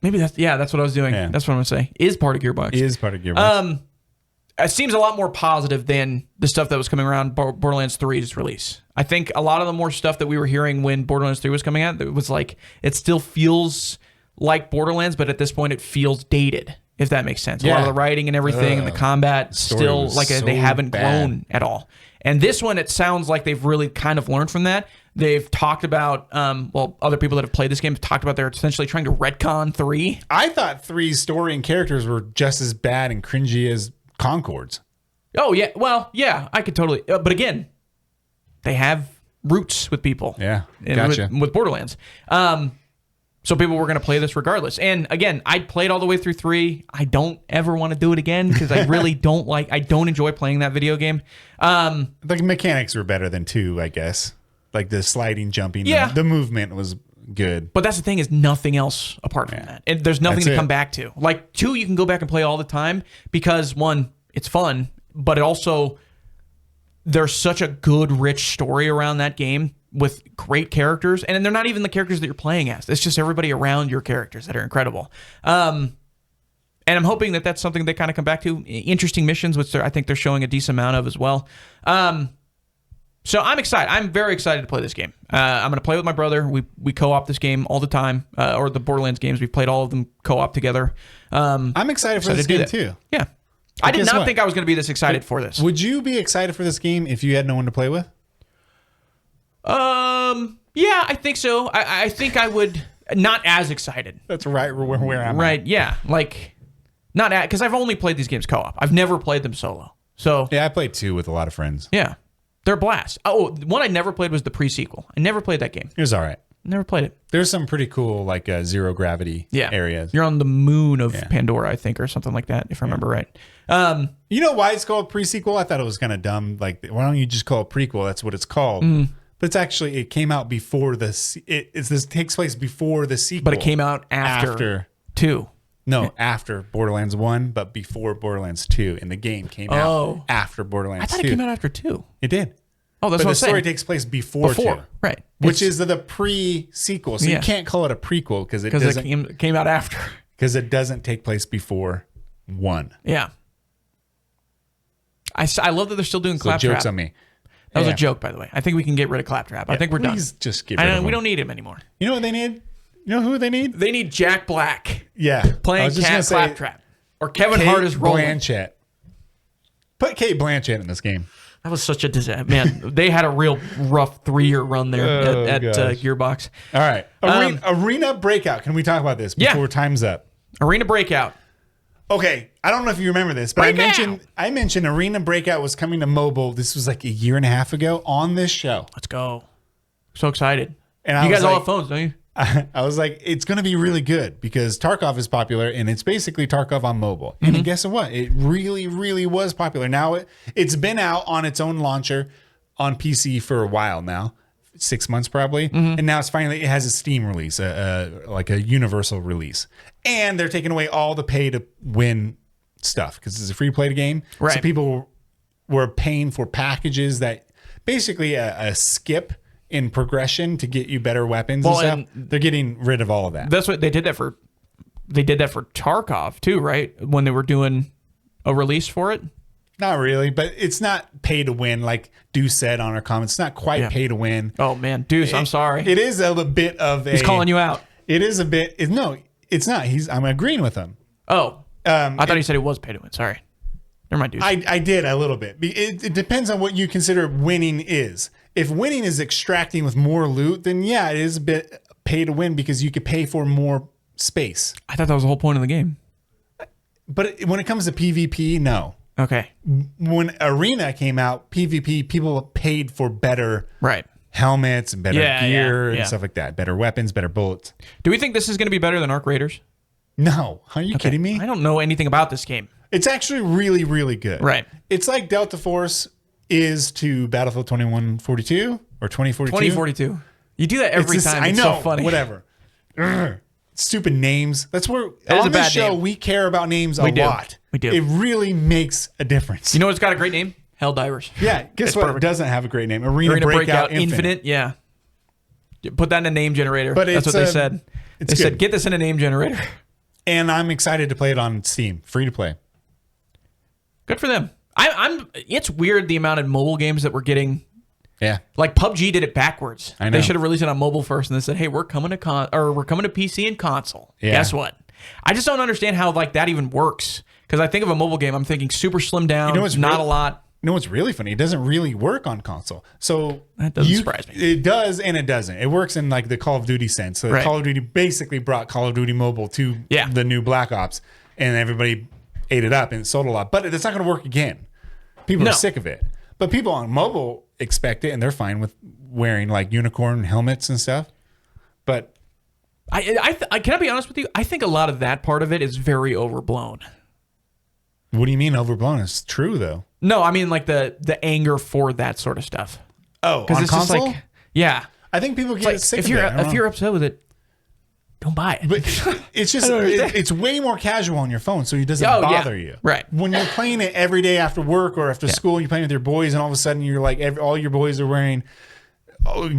Maybe that's what I was doing. Yeah. That's what I'm gonna say. Is part of Gearbox. It seems a lot more positive than the stuff that was coming around Borderlands 3's release. I think a lot of the more stuff that we were hearing when Borderlands 3 was coming out, it was like, it still feels like Borderlands, but at this point it feels dated, if that makes sense. A lot of the writing and everything and the combat still like they haven't grown at all. And this one, it sounds like they've really kind of learned from that. They've talked about, other people that have played this game have talked about they're essentially trying to retcon 3. I thought 3's story and characters were just as bad and cringy as Concord's. Oh, yeah. Well, yeah, I could totally. But again, they have roots with people. Yeah, gotcha. With Borderlands. So people were going to play this regardless. And again, I played all the way through 3. I don't ever want to do it again because I really I don't enjoy playing that video game. The mechanics were better than 2, I guess. Like the sliding, jumping. Yeah. The movement was good. But that's the thing, is nothing else apart from that. And there's nothing to come back to. Like 2, you can go back and play all the time because, one, It's fun, but it also there's such a good, rich story around that game with great characters, and they're not even the characters that you're playing as. It's just everybody around your characters that are incredible. And I'm hoping that that's something they kind of come back to. Interesting missions, which I think they're showing a decent amount of as well. So I'm excited. I'm very excited to play this game. I'm going to play with my brother. We co-op this game all the time, or the Borderlands games. We've played all of them co-op together. I'm excited for this game too. Yeah. I did not think I was going to be this excited for this. Would you be excited for this game if you had no one to play with? Yeah, I think so. I think I would not as excited. That's right where I'm right, at. yeah. Like, not because I've only played these games co-op. I've never played them solo. So yeah, I played 2 with a lot of friends. Yeah. They're a blast. Oh, the one I never played was the pre-sequel. I never played that game. It was all right. Never played it. There's some pretty cool like zero gravity areas. You're on the moon of Pandora, I think, or something like that, if I remember right. You know why it's called pre-sequel? I thought it was kind of dumb. Like, why don't you just call it prequel? That's what it's called. But it's actually, it came out before this takes place before the sequel. But it came out after 2. No, after Borderlands 1, but before Borderlands 2. And the game came out after Borderlands 2. I thought it came out after 2. It did. Oh, that's but what the story takes place before 2. Right. Which is the pre-sequel. So you can't call it a prequel because it came out after. Because it doesn't take place before 1. Yeah. I love that they're still doing Claptrap. Joke's on me. That was a joke, by the way. I think we can get rid of Claptrap. I think we're done. Please just get rid of him. We don't need him anymore. You know what they need? You know who they need? They need Jack Black. Yeah. Playing Claptrap. Or Kevin Hart is rolling. Blanchett. Put Kate Blanchett in this game. That was such a disaster. Man, they had a real rough 3-year run there at Gearbox. All right. Arena Breakout. Can we talk about this before time's up? Arena Breakout. Okay. I don't know if you remember this, but I mentioned Arena Breakout was coming to mobile. This was like a year and a half ago on this show. Let's go. So excited. And you guys all have phones, don't you? I was like, it's going to be really good because Tarkov is popular and it's basically Tarkov on mobile. And guess what? It really, really was popular. Now it's been out on its own launcher on PC for a while now, 6 months probably. And now it has a Steam release, like a universal release. And they're taking away all the pay to win stuff because it's a free play game. Right. So people were paying for packages that basically a skip in progression to get you better weapons and stuff. They're getting rid of all of that. That's what they did that for. They did that for Tarkov too, right? When they were doing a release for it. Not really, but it's not pay to win like Deuce said on our comments. It's not quite pay to win. Oh man, Deuce, I'm sorry. It is a bit of He's calling you out. It is a bit. No, it's not. I'm agreeing with him. Oh, I thought he said it was pay to win. Sorry. Never mind, Deuce. I did a little bit. It depends on what you consider winning is. If winning is extracting with more loot, then yeah, it is a bit pay to win because you could pay for more space. I thought that was the whole point of the game. But when it comes to PvP, no. Okay. When Arena came out, PvP, people paid for better helmets and better gear and stuff like that. Better weapons, better bullets. Do we think this is going to be better than Arc Raiders? No. Are you kidding me? I don't know anything about this game. It's actually really, really good. Right. It's like Delta Force is to Battlefield 2142 or 2042. 2042. You do that every time. It's so funny. Whatever. Stupid names. That's where on this show we care about names a lot. We do. It really makes a difference. You know what's got a great name? Helldivers. Yeah. Guess what? It doesn't have a great name. Arena Breakout Infinite. Yeah. Put that in a name generator. But that's what they said. They said get this in a name generator. And I'm excited to play it on Steam, free to play. Good for them. It's weird the amount of mobile games that we're getting. Yeah. Like PUBG did it backwards. I know. They should have released it on mobile first and then said, "Hey, we're coming to PC and console." Yeah. Guess what? I just don't understand how like that even works. Because I think of a mobile game, I'm thinking super slim down, not a lot. You know what's really funny? It doesn't really work on console. So that doesn't surprise me. It does and it doesn't. It works in like the Call of Duty sense. So Call of Duty basically brought Call of Duty Mobile to the new Black Ops, and everybody ate it up and it sold a lot. But it's not going to work again. People are sick of it. But people on mobile expect it, and they're fine with wearing like unicorn helmets and stuff. But can I be honest with you? I think a lot of that part of it is very overblown. What do you mean overblown? It's true though. No, I mean like the anger for that sort of stuff. Oh, on it's console? Just like, yeah. I think people get sick of it. If you're upset with it, don't buy it. But it's just it's way more casual on your phone, so it doesn't bother you. Right. When you're playing it every day after work or after school, you're playing with your boys, and all of a sudden you're like, all your boys are wearing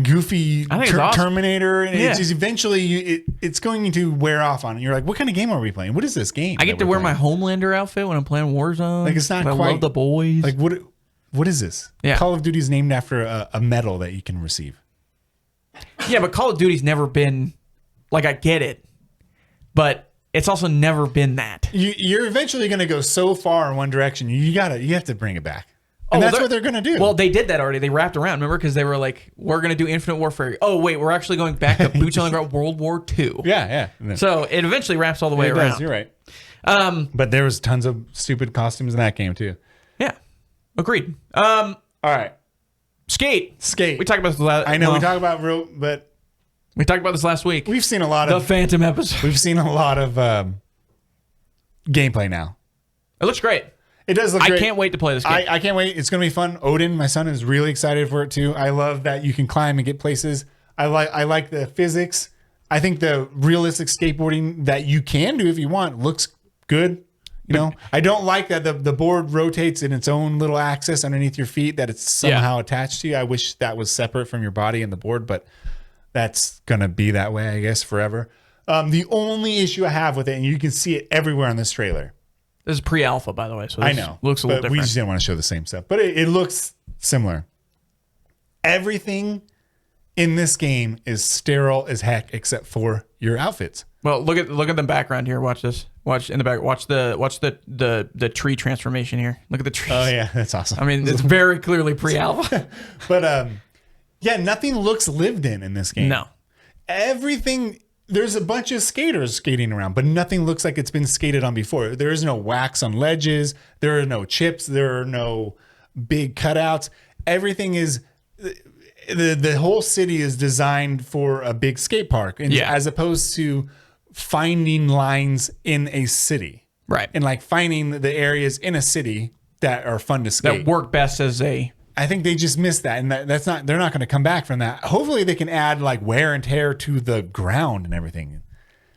goofy awesome. Terminator, and it's just eventually it's going to wear off on it. You're like, what kind of game are we playing? What is this game? I get to wear my Homelander outfit when I'm playing Warzone. Like, it's not I quite love the boys. Like, what is this? Yeah. Call of Duty is named after a medal that you can receive. Yeah, but Call of Duty's never been like, I get it, but it's also never been that. You're eventually going to go so far in one direction. You have to bring it back. And that's what they're going to do. Well, they did that already. They wrapped around, remember? Because they were like, we're going to do Infinite Warfare. Oh, wait, we're actually going back to boots on the ground World War II. Yeah. So it eventually wraps all the way around. Does, you're right. But there was tons of stupid costumes in that game, too. Yeah. Agreed. All right. Skate. We talked about this last. I know we talked about but we talked about this last week. We've seen a lot the of Phantom episode. We've seen a lot of gameplay now. It looks great. It does look great. I can't wait to play this game. I can't wait. It's going to be fun. Odin, my son, is really excited for it too. I love that you can climb and get places. I like the physics. I think the realistic skateboarding that you can do if you want looks good. You know, I don't like that the board rotates in its own little axis underneath your feet, that it's somehow attached to you. I wish that was separate from your body and the board, but that's going to be that way, I guess, forever. The only issue I have with it, and you can see it everywhere on this trailer. This is pre-alpha, by the way, so I know. Looks a little different. We just didn't want to show the same stuff, but it looks similar. Everything in this game is sterile as heck except for your outfits. Well, look at the background here. Watch this. Watch in the back. Watch the tree transformation here. Look at the trees. Oh yeah, that's awesome. I mean, it's very clearly pre-alpha. But yeah, nothing looks lived in this game. No. Everything. There's a bunch of skaters skating around, but nothing looks like it's been skated on before. There is no wax on ledges. There are no chips. There are no big cutouts. Everything is the whole city is designed for a big skate park, and as opposed to finding lines in a city, right? And like finding the areas in a city that are fun to skate, that work best as a. I think they just missed that, and that's not. They're not going to come back from that. Hopefully, they can add like wear and tear to the ground and everything,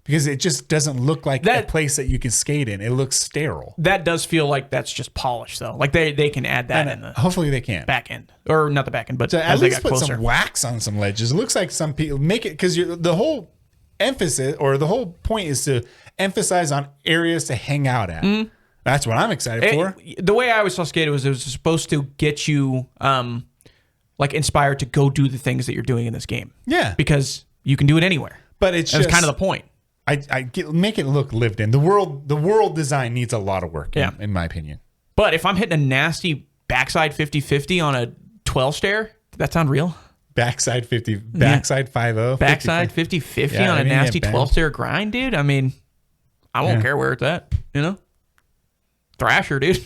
because it just doesn't look like a place that you can skate in. It looks sterile. That does feel like that's just polish, though. Like they can add that in the. Hopefully, they can back end, or not the back end, but so as at least they got put closer. some wax on some ledges. It looks like some people make it because the whole emphasis or the whole point is to emphasize on areas to hang out at. Mm-hmm. That's what I'm excited for. The way I always saw skate was it was supposed to get you like inspired to go do the things that you're doing in this game. Yeah. Because you can do it anywhere. But it's that's just kind of the point. Make it look lived in. The world design needs a lot of work, in my opinion. But if I'm hitting a nasty backside 50-50 on a 12 stair, does that sound real? Backside 5-0. Backside 50-50 on a nasty 12 stair grind, dude? I mean, I won't care where it's at, you know? Thrasher, dude.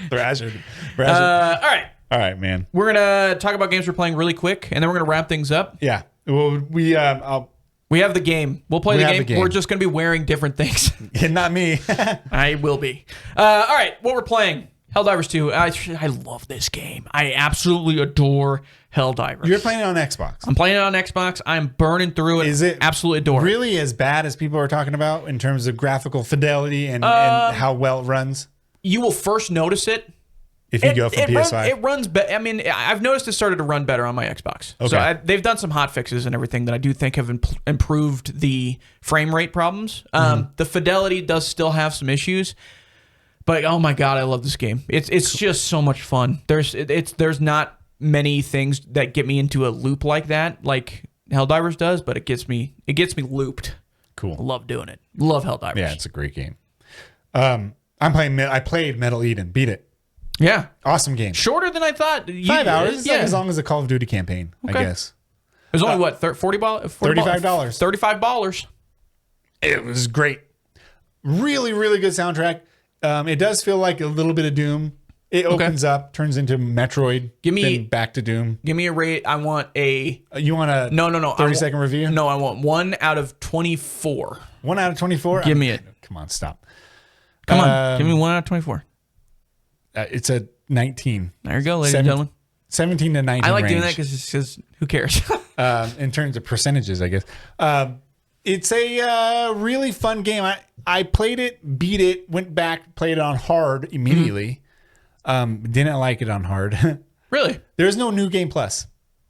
Thrasher. All right, man. We're going to talk about games we're playing really quick, and then we're going to wrap things up. Yeah. Well, we have the game. We'll play the game. We're just going to be wearing different things. Not me. I will be. All right, what we're playing. Helldivers 2. I love this game. I absolutely adore Helldivers. You're playing it on Xbox. I'm playing it on Xbox. I'm burning through it. Is it absolutely adore really as bad as people are talking about in terms of graphical fidelity and how well it runs? You will first notice it. If you go from PS5? It runs better. I mean, I've noticed it started to run better on my Xbox. Okay. So they've done some hot fixes and everything that I do think have improved the frame rate problems. The fidelity does still have some issues. But oh my god, I love this game. It's just so much fun. There's not many things that get me into a loop like that, like Helldivers does, but it gets me looped. Cool. I love doing it. Love Helldivers. Yeah, it's a great game. I played Metal Eden, beat it. Yeah. Awesome game. Shorter than I thought. 5 hours. It's like as long as a Call of Duty campaign, I guess. It was only what, $35? $35. It was great. Really, really good soundtrack. It does feel like a little bit of Doom. It opens up, turns into Metroid, then back to Doom. Give me a rate. I want a... You want a no, 30-second review? No, I want 1 out of 24. 1 out of 24? Give me it. Come on, stop. Come on, give me 1 out of 24. It's a 19. There you go, ladies and gentlemen. 17 to 19 I like range. doing that because who cares? In terms of percentages, I guess. It's a really fun game. I played it, beat it, went back, played it on hard immediately. Didn't like it on hard. Really? There's no new game plus.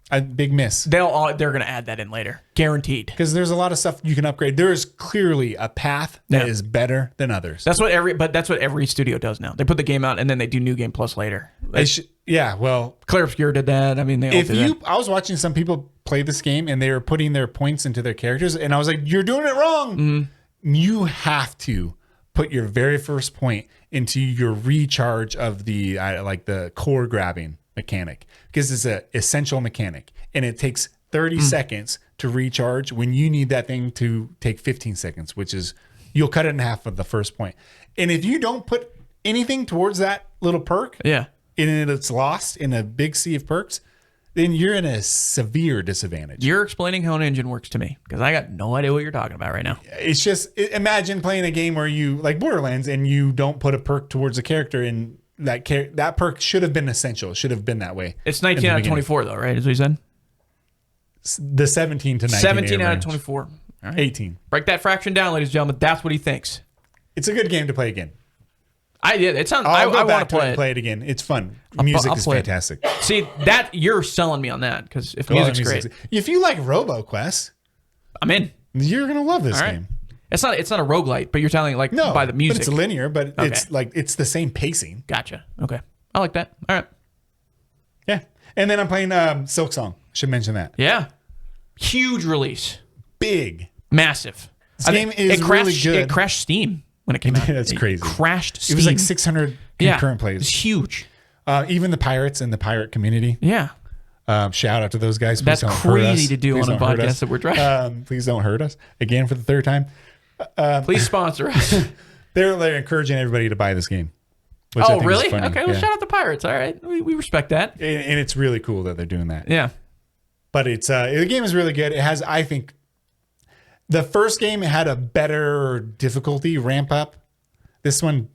A big miss. They're going to add that in later. Guaranteed. Because there's a lot of stuff you can upgrade. There is clearly a path that is better than others. That's what every studio does now. They put the game out and then they do new game plus later. Well, Clair Obscur did that. I mean, they all do that. I was watching some people play this game and they were putting their points into their characters, and I was like, "You're doing it wrong. You have to put your very first point into your recharge of the the core grabbing mechanic, because it's an essential mechanic, and it takes 30 seconds to recharge when you need that thing to take 15 seconds, which is you'll cut it in half of the first point. And if you don't put anything towards that little perk, and it's lost in a big sea of perks, then you're in a severe disadvantage. You're explaining how an engine works to me, because I got no idea what you're talking about right now. It's just, imagine playing a game where you, like Borderlands, and you don't put a perk towards a character, and that perk should have been essential. It should have been that way. It's 19 out of 24, though, right? Is what you said? The 17 to 19. 17 out of 24. All right. 18. Break that fraction down, ladies and gentlemen. That's what he thinks. It's a good game to play again. It sounds. I want to play it again. It's fun. Music is fantastic. See, that you're selling me on that, because if music's great. If you like RoboQuest, I'm in. You're gonna love this game. It's not a roguelite, but you're telling me by the music. But it's linear, but it's the same pacing. Gotcha. Okay. I like that. All right. Yeah. And then I'm playing Silk Song. Should mention that. Yeah. Huge release. Big. Massive. This game is really good. It crashed Steam when it came out. That's crazy. Crashed Steam. It was like 600 concurrent plays. It's huge. Even the pirates and the pirate community. Yeah. Shout out to those guys. Please That's crazy to do on a podcast that we're trying. Please don't hurt us again for the third time. Please sponsor us. They're encouraging everybody to buy this game. Which I think really? Is funny. Okay, well, shout out the pirates. All right, we respect that. And it's really cool that they're doing that. Yeah. But the game is really good. It has, I think, the first game had a better difficulty ramp up. This one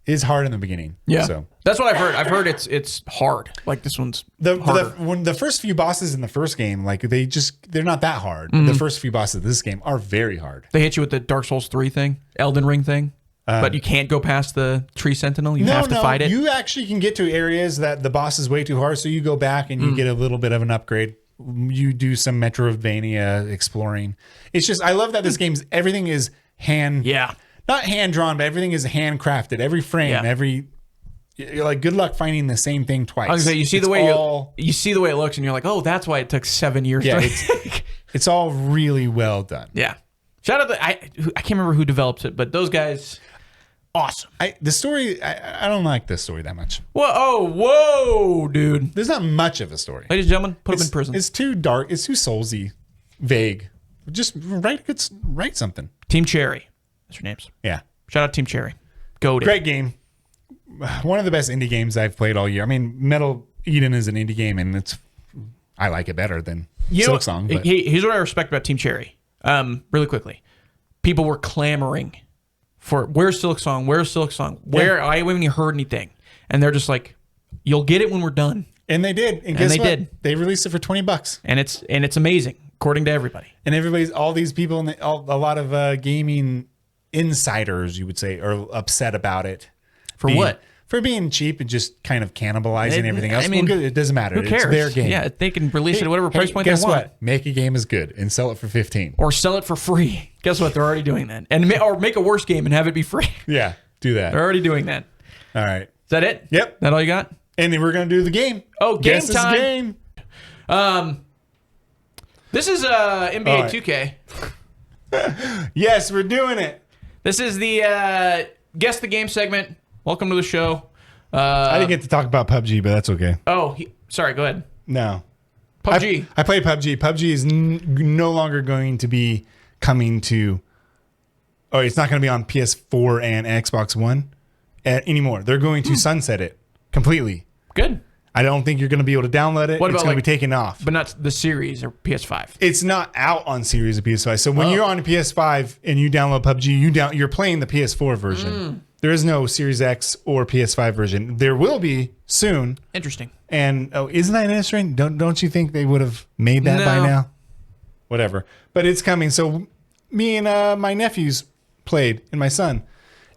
is hard in the beginning. Yeah. So that's what I've heard. I've heard it's hard. Like this one's harder. When the first few bosses in the first game, like they're not that hard. The first few bosses of this game are very hard. They hit you with the Dark Souls 3 thing, Elden Ring thing. But you can't go past the tree sentinel. You have to fight it. You actually can get to areas that the boss is way too hard, so you go back and you get a little bit of an upgrade. You do some Metroidvania exploring. It's just, I love that this game's, everything is not hand drawn, but everything is handcrafted. Every frame, you're like, good luck finding the same thing twice. I was gonna say, you see the way it looks, and you're like, oh, that's why it took 7 years. Yeah, it's all really well done. Yeah. Shout out I can't remember who develops it, but those guys. Awesome. The story, I don't like this story that much. Whoa, dude. There's not much of a story. Ladies and gentlemen, put them in prison. It's too dark. It's too soulsy, vague. Just write something. Team Cherry. That's your names. Yeah. Shout out Team Cherry. Go. Great game. One of the best indie games I've played all year. I mean, Metal Eden is an indie game, and I like it better than Silk Song. But. Here's what I respect about Team Cherry. Really quickly. People were clamoring for where's Silk Song? Where's Silk Song? I haven't even heard anything. And they're just like, you'll get it when we're done. And they did. And guess what? They released it for $20. And it's amazing, according to everybody. And all these people, and a lot of gaming insiders, you would say, are upset about it. For what? For being cheap and just kind of cannibalizing everything else. I mean, it doesn't matter. Who cares? It's their game. Yeah, they can release it at whatever price point they want. Guess what? Make a game as good and sell it for $15. Or sell it for free. Guess what? They're already doing that. Or make a worse game and have it be free. Yeah, do that. They're already doing that. All right. Is that it? Yep. That all you got? And then we're going to do the game. Oh, game Guess time. Game. This is NBA 2K. Yes, we're doing it. This is the Guess the Game segment. Welcome to the show. I didn't get to talk about PUBG, but that's okay. Oh, sorry. Go ahead. No. PUBG. I play PUBG. PUBG is no longer going to be coming to... Oh, it's not going to be on PS4 and Xbox One anymore. They're going to sunset it completely. Good. I don't think you're going to be able to download it. It's going to be taken off. But not the series or PS5. It's not out on series of PS5. So when you're on a PS5 and you download PUBG, you're playing the PS4 version. There is no Series X or PS5 version. There will be soon. Interesting. And isn't that interesting? Don't you think they would have made that by now? Whatever. But it's coming. So me and my nephews played and my son,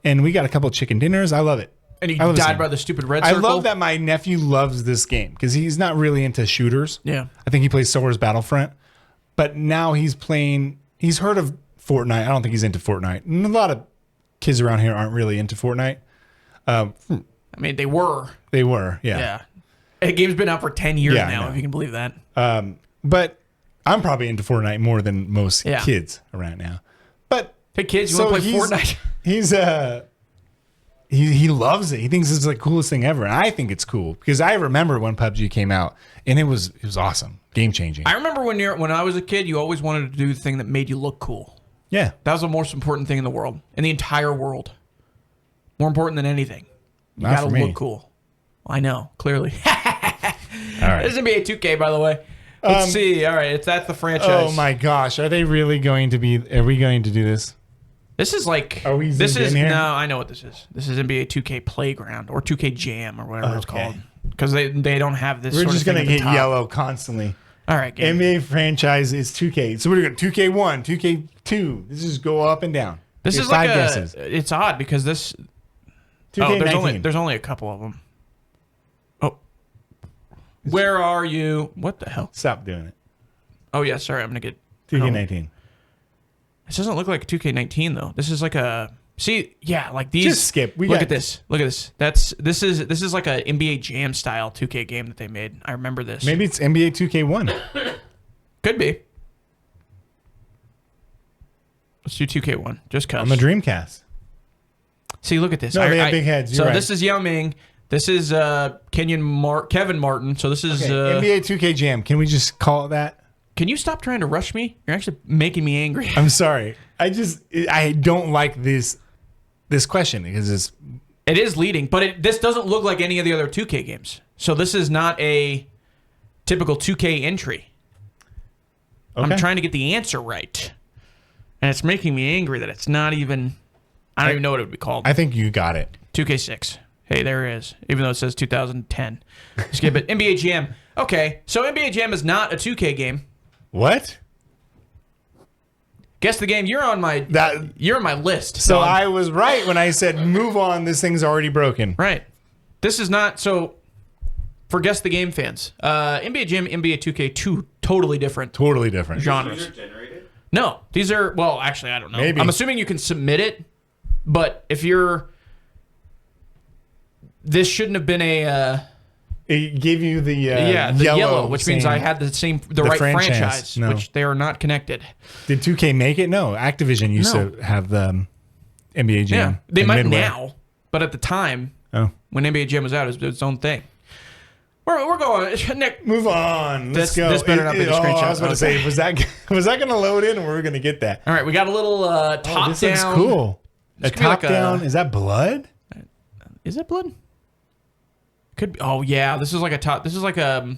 and we got a couple of chicken dinners. I love it. And you I love this died game. by the stupid red I circle. love that my nephew loves this game because he's not really into shooters. Yeah. I think he plays Star Wars Battlefront, but now he's playing. He's heard of Fortnite. I don't think he's into Fortnite. And a lot of kids around here aren't really into Fortnite. I mean, they were. They were, yeah. Yeah. The game's been out for 10 years Yeah, I now, know. if you can believe that. But I'm probably into Fortnite more than most Yeah. kids around now. But Hey, kids, you want to play Fortnite? He loves it. He thinks it's the coolest thing ever. And I think it's cool because I remember when PUBG came out and it was awesome. Game changing. I remember when I was a kid, you always wanted to do the thing that made you look cool. Yeah. That was the most important thing in the world, in the entire world. More important than anything. You Not gotta for me. look cool. I know, clearly. All right. This is NBA 2K, by the way. Let's see. All right, that's the franchise. Oh my gosh. Are they really going to be, are we going to do this? This is like. Are we this zoomed is in here? No, I know what this is. This is NBA 2K Playground or 2K Jam or whatever it's Okay. called. Because they don't have this. We're sort just of going thing to at the get top. yellow constantly. All right, game. NBA franchise is 2K. So we're going to 2K1, 2K2. This is go up and down. This Get is like five guesses. It's odd because this. 2K19. There's only a couple of them. Oh. Where are you? What the hell? Stop doing it. Oh yeah, sorry. I'm gonna get 2K19. This doesn't look like a 2K19 though. This is like a like these. Just skip. Look at this. Look at this. This is like a NBA Jam style 2K game that they made. I remember this. Maybe it's NBA 2K1. Could be. Let's do 2K1 just cause. On the Dreamcast. See, look at this. No, they have big heads. So You're right. this is Yao Ming. This is Kevin Martin. So this is NBA 2K Jam. Can we just call it that? Can you stop trying to rush me? You're actually making me angry. I'm sorry. I don't like this question because It is leading, but this doesn't look like any of the other 2K games. So this is not a typical 2K entry. okay. I'm trying to get the answer right. And it's making me angry that it's not even... I don't even know what it would be called. I think you got it. 2K6. Hey, there it is. Even though it says 2010. Skip it. NBA Jam. Okay, so NBA Jam is not a 2K game. What? Guess the game. You're on my list. So dog. I was right when I said move on. This thing's already broken. Right. This is not so. For guess the game fans, NBA Jam, NBA 2K, two totally different Totally different. genres. No, these are actually I don't know. Maybe. I'm assuming you can submit it, but if you're, this shouldn't have been a It gave you the the yellow, which means I had the right franchise, No. which they are not connected. Did 2K make it? No. Activision used No. to have the NBA Jam. Yeah, they and might Midway. now, but at the time Oh. when NBA Jam was out, it was its own thing. We're going. Nick, Move on. Let's This- go. this better not be the screenshot. I was about to Okay. say, was that going to load in, or were we going to get that? all right, we got a little top Oh, this down. looks cool. A could be like top down. Is that blood? Is it blood? Could be. Oh yeah, this is like a top. This is like a.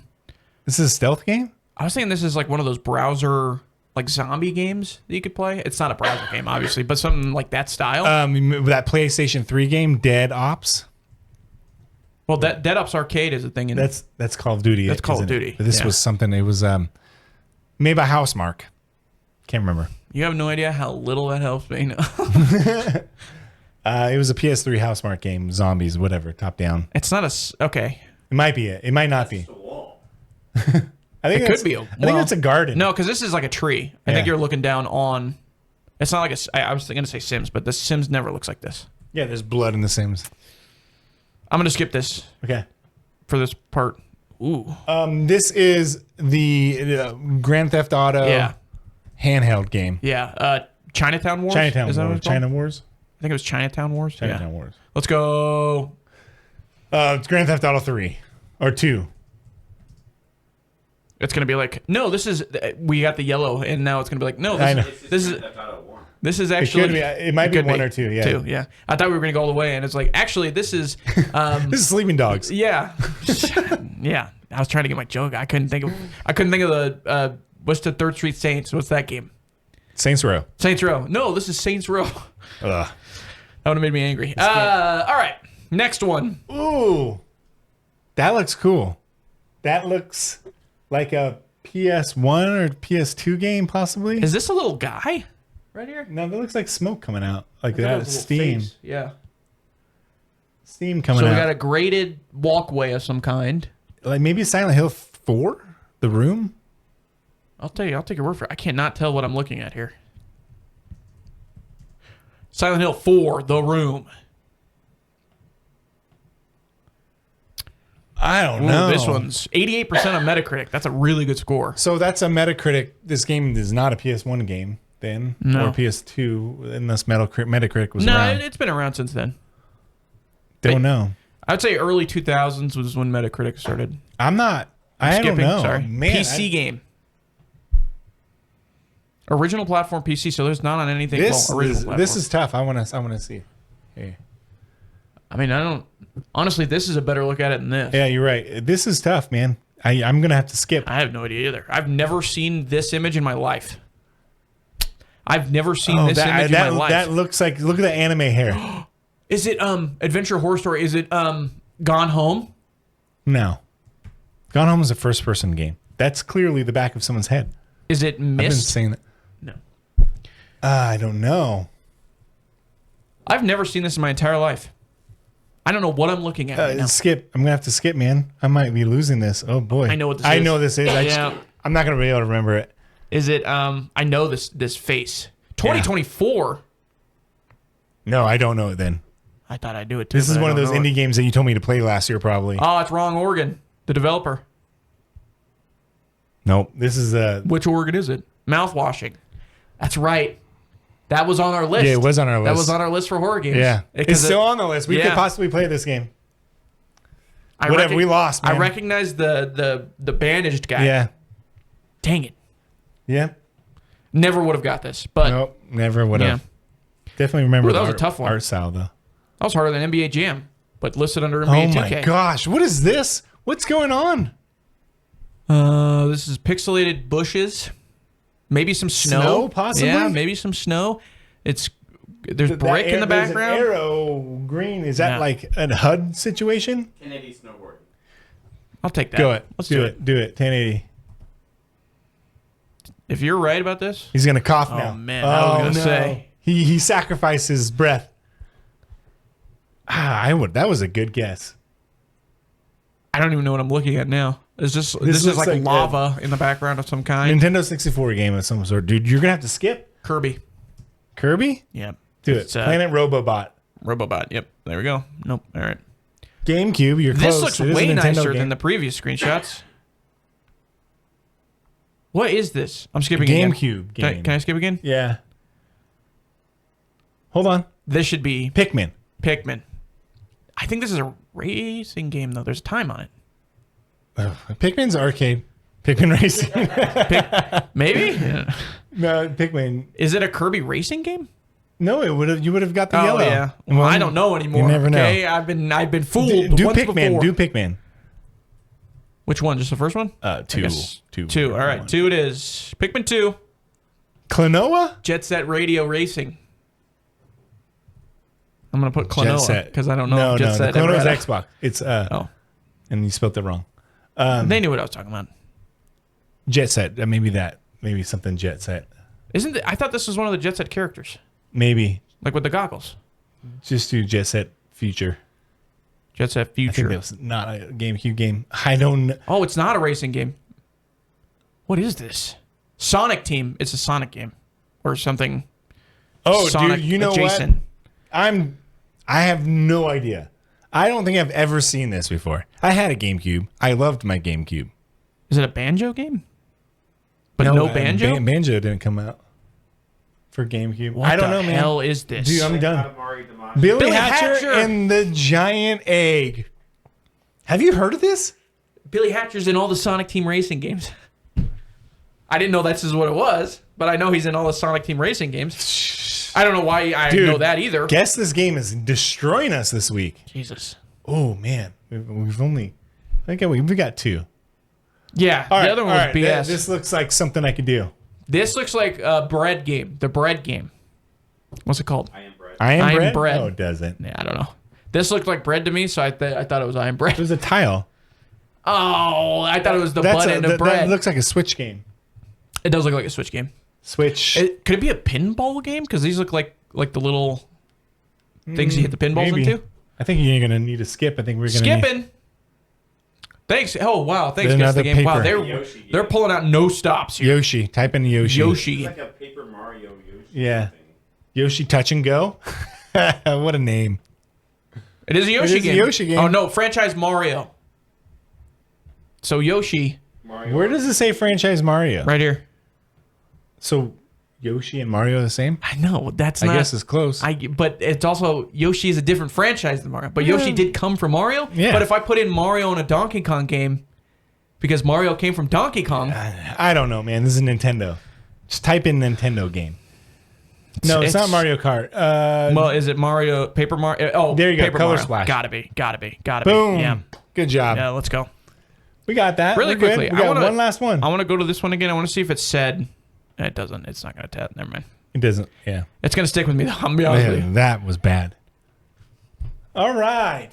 This is a stealth game. I was thinking this is like one of those browser like zombie games that you could play. It's not a browser game, obviously, but something like that style. That PlayStation 3 game, Dead Ops. Well, Dead Ops Arcade is a thing. In That's Call of Duty. That's Call of isn't it? Duty, But this yeah. was something. It was made by Housemark. Can't remember. You have no idea how little that helps me. No. It was a PS3 Housemark game. Zombies, whatever. Top down. It's not okay. It might be it. It might not be. I think It it's- could be. I think it's a garden. No, because this is like a tree. I think Yeah. you're looking down on. It's not like I was going to say Sims, but the Sims never looks like this. Yeah, there's blood in the Sims. I'm going to skip this Okay. for this part. Ooh. This is the Grand Theft Auto Yeah. handheld game. Yeah. Chinatown Wars? Chinatown Is that what Wars. it's called? China Wars. I think it was Chinatown Wars. Chinatown Yeah. Wars. Let's go. It's Grand Theft Auto 3 or 2. It's going to be like, no, this is, we got the yellow, and now it's going to be like, no, I know. this is It actually. could be. It might be could one or two. Yeah. Two, yeah. I thought we were going to go all the way, and it's like, actually, this is, This is Sleeping Dogs. yeah. Yeah. I was trying to get my joke. I couldn't think of the, what's the Third Street Saints? What's that game? Saints Row. Saints Row. No, this is Saints Row. Ugh. That would have made me angry. All right. Next one. Ooh, that looks cool. That looks like a PS1 or PS2 game, possibly. Is this a little guy? right here? No, that looks like smoke coming out. Like I thought it that was a little steam. face. Yeah. Steam coming So out. we got a graded walkway of some kind. Like maybe Silent Hill 4? The room? I'll take your word for it. I cannot tell what I'm looking at here. Silent Hill 4, The Room. I don't Ooh, know. this one's 88% on Metacritic. That's a really good score. So that's a Metacritic. This game is not a PS1 game then, No. or PS2, unless Metacritic was No, around. it's been around since then. Don't know. I'd say early 2000s was when Metacritic started. I don't know. Sorry. Man, PC game. Original platform PC, so there's not on anything. This Original is tough. I want to see. Hey. I mean, I don't. Honestly, this is a better look at it than this. Yeah, you're right. This is tough, man. I'm gonna have to skip. I have no idea either. I've never seen this image in my life. I've never seen this image in my life. That looks like. Look at the anime hair. Is it Adventure Horror Story? Is it Gone Home? No. Gone Home is a first-person game. That's clearly the back of someone's head. Is it I've been Mist? saying that. No. I don't know. I've never seen this in my entire life. I don't know what I'm looking at right now. Skip. I'm gonna have to skip, man. I might be losing this. Oh boy. I know what this I is. know this is. Yeah. I'm not gonna be able to remember it. Is it I know this face. 2024. No, I don't know it then. I thought I'd do it too. This is but I one of don't those know indie it. games that you told me to play last year, probably. Oh, it's wrong Oregon. The developer. Nope. This is Which Oregon is it? Mouthwashing. That's right. That was on our list. Yeah, it was on our list. That was on our list for horror games. Yeah. It's still on the list. We could yeah. possibly play this game. I Whatever, we lost, man. I recognize the bandaged guy. Yeah. Dang it. Yeah. Never would have got this. But Nope. Never would have. Yeah. Definitely remember Ooh, that the was a tough one. art style, though. that was harder than NBA Jam, but listed under Oh NBA my 2K. gosh. What is this? What's going on? This is pixelated bushes. Maybe some snow. Snow, possibly? Yeah, maybe some snow. There's brick in the there's background. An arrow green. Is that Yeah. like a HUD situation? 1080 snowboard. I'll take that. Go it. Let's do it. Do it. 1080. If you're right about this, He's gonna cough now. Oh man, I was gonna say. He sacrificed his breath. That was a good guess. I don't even know what I'm looking at now. This is looks like like lava in the background of some kind. Nintendo 64 game of some sort. Dude, you're gonna have to skip. Kirby. Kirby? Yep. Do It's, it. Planet Robobot. Robobot. Yep. There we go. Nope. All right. GameCube, you're This close. looks It is a way Nintendo nicer game. than the previous screenshots. What is this? I'm skipping again. GameCube Can game. can I skip again? Yeah. Hold on. This should be Pikmin. Pikmin. I think this is a racing game, though. There's time on it. Pikmin's arcade. Pikmin Racing. Maybe? Yeah. No, Pikmin. Is it a Kirby racing game? No, you would have got the Oh, yellow. yeah. Well, I don't know anymore. You never know. Okay, I've been fooled Do once Pikmin. before. Do Pikmin. Which one? Just the first one? Two. Guess Two. Two. All right. Two it is. Pikmin 2. Klonoa? Jet Set Radio Racing. I'm going to put Klonoa Set. because I don't know if Jet No, Set the ever Klonoa's had a- Xbox. It's Oh. and you spelled it wrong. They knew what I was talking about. Jet Set. Maybe something Jet Set. Isn't it? I thought this was one of the Jet Set characters, Maybe like with the goggles. just do Jet Set Future. Jet Set I think Future. that was not a GameCube game. I don't know. Oh, it's not a racing game. What is this? Sonic Team. It's a Sonic game or something. Oh, Sonic dude, you know adjacent. what? I have no idea. I don't think I've ever seen this before. I had a GameCube. I loved my GameCube. Is it a banjo game? But no banjo. Banjo didn't come out for GameCube. What I don't the know, man. hell is this? Dude, I'm done. Billy Hatcher Hatcher. and the Giant Egg. Have you heard of this? Billy Hatcher's in all the Sonic Team Racing games. I didn't know this is what it was, but I know he's in all the Sonic Team Racing games. I don't know why I Dude, know that either. Guess this game is destroying us this week. Jesus. Oh man, we've only. I think we've got two. Yeah, All the right, other one all was right, BS. This looks like something I could do. This looks like a bread game. The bread game. What's it called? I am bread. I am bread. bread. No, it doesn't. Yeah, I don't know. This looked like bread to me, so I thought it was I am bread. There's a tile. Oh, I thought it was the button of bread. That looks like a Switch game. It does look like a Switch game. Switch. Could it be a pinball game? Because these look like the little things you hit the pinballs maybe. into. I think you're gonna need a skip. I think we're gonna Skipping. Thanks. Oh wow. Thanks, There's guys. The another game. Wow, paper. they're pulling out no stops here. Yoshi. Type in Yoshi. Yoshi. It's like a Paper Mario Yoshi. Yeah. Thing. Yoshi Touch and Go. What a name. It is a Yoshi It is a game. Yoshi game. Oh no, franchise Mario. So Yoshi, Mario. Where does it say franchise Mario? right here. So Yoshi and Mario are the same? I know that's I not. guess it's close. But it's also Yoshi is a different franchise than Mario. But Yoshi did come from Mario. Yeah. But if I put in Mario in a Donkey Kong game, because Mario came from Donkey Kong, I don't know, man. This is Nintendo. Just type in Nintendo game. No, it's not Mario Kart. well, is it Mario Paper Mario? Oh, There you go, Paper Color Mario. Splash. Gotta be. Boom. Yeah. Good job. Yeah. Let's go. We got that. Really We're good. quickly, We got I wanna- one last one. I want to go to this one again. I want to see if it said. It doesn't. It's not gonna tap. Never mind. It doesn't. Yeah. It's gonna stick with me. Though. I'm gonna be honest with you. That was bad. All right.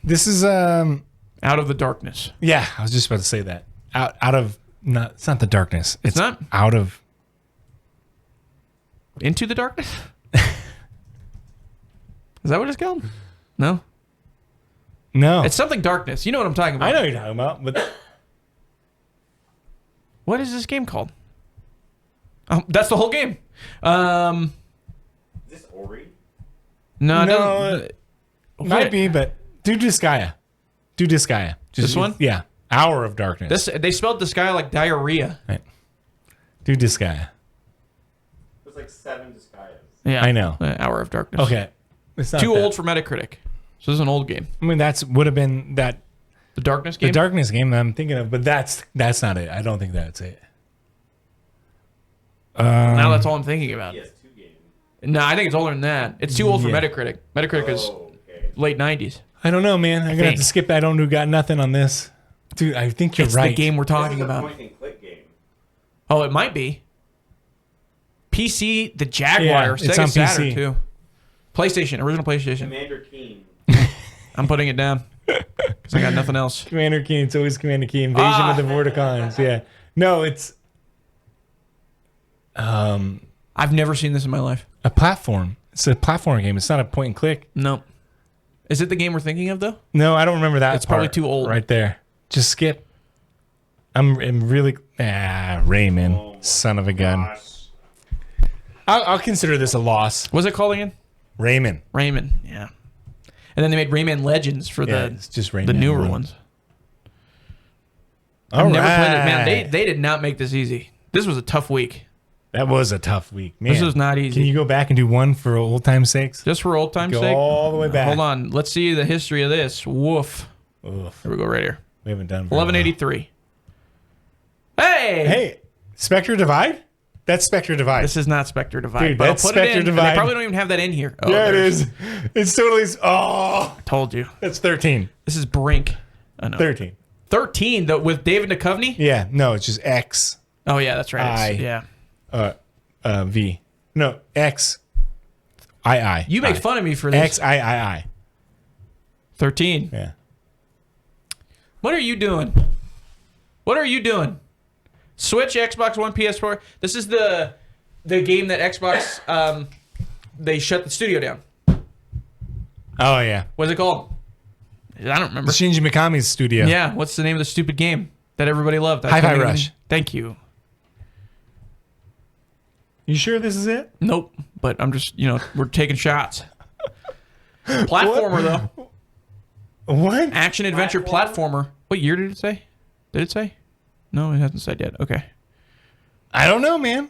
This is Out of the darkness. yeah, I was just about to say that. Out of not it's not the darkness. It's not? out of Into the darkness. Is that what it's called? No. no. It's something darkness. You know what I'm talking about. I know what you're talking about, but What is this game called? Oh, that's the whole game. Is this Ori? No, No, no. might be, but do Disgaea. Do Disgaea. This one? Yeah. Hour of Darkness. They spelled the sky like diarrhea. Right. Do Disgaea. There's like 7 Disgaeas. Yeah, I know. Hour of Darkness. Okay. It's not Too that. old for Metacritic. So this is an old game. I mean, that's would have been that The Darkness the game. Darkness game that I'm thinking of, but that's not it. I don't think that's it. Now that's all I'm thinking about. PS2 game. No, I think it's older than that. It's too old for Yeah. Metacritic. Metacritic is Oh, okay. late 90s. I don't know, man. I'm gonna have think. to skip that. I don't got nothing on this, dude. I think you're It's right. the game we're This talking is a about. point and click game. Oh, it might be. PC, the Jaguar, Yeah, it's Sega on Saturn PC. too. PlayStation, original PlayStation. Commander Keen. I'm putting it down because I got nothing else. Commander Key. It's always Commander Key. Invasion of the Vorticons. Yeah. No, it's I've never seen this in my life. a platform. It's a platform game. It's not a point and click. No. Is it the game we're thinking of though? No, I don't remember that. It's probably part too old. Right there. Just skip. I'm really Rayman, Oh my son of a gun. Gosh. I'll consider this a loss. What's it called again? Rayman. Rayman. Yeah. And then they made Rayman Legends for Yeah, the it's just Rayman. the newer ones. All I've never played it. Man, right. they did not make this easy. This was a tough week. That was a tough week, man. This was not easy. Can you go back and do one for old time's sakes? Just for old time's Go sake. all the way back. Hold on. Let's see the history of this. Woof. Oof, Here we go right here. we haven't done very well. 1183. Hey! Hey, Spectre Divide? That's Spectre Divide. This is not Spectre Divide. Dude, but that's I'll put it Spectre in, and Divide. They probably don't even have that in here. Oh, yeah, it there is. It's totally. Oh, Told you. that's 13. This is Brink. I know. 13. 13 with David Duchovny? Yeah, no, it's just X, Oh, yeah, that's right. It's- I. yeah. V. No, X, I. You make fun of me for this. X, I. 13. Yeah. What are you doing? What are you doing? Switch, Xbox One, PS4. This is the game that Xbox they shut the studio down. Oh, yeah. What's it called? I don't remember. Shinji Mikami's studio. Yeah, what's the name of the stupid game that everybody loved? I Hi-Fi couldn't even- Rush. Thank you. You sure this is it? Nope, but I'm just, we're taking shots. Platformer, though. What? Action adventure platformer. What year did it say? Did it say? No, it hasn't said yet. Okay. I don't know, man.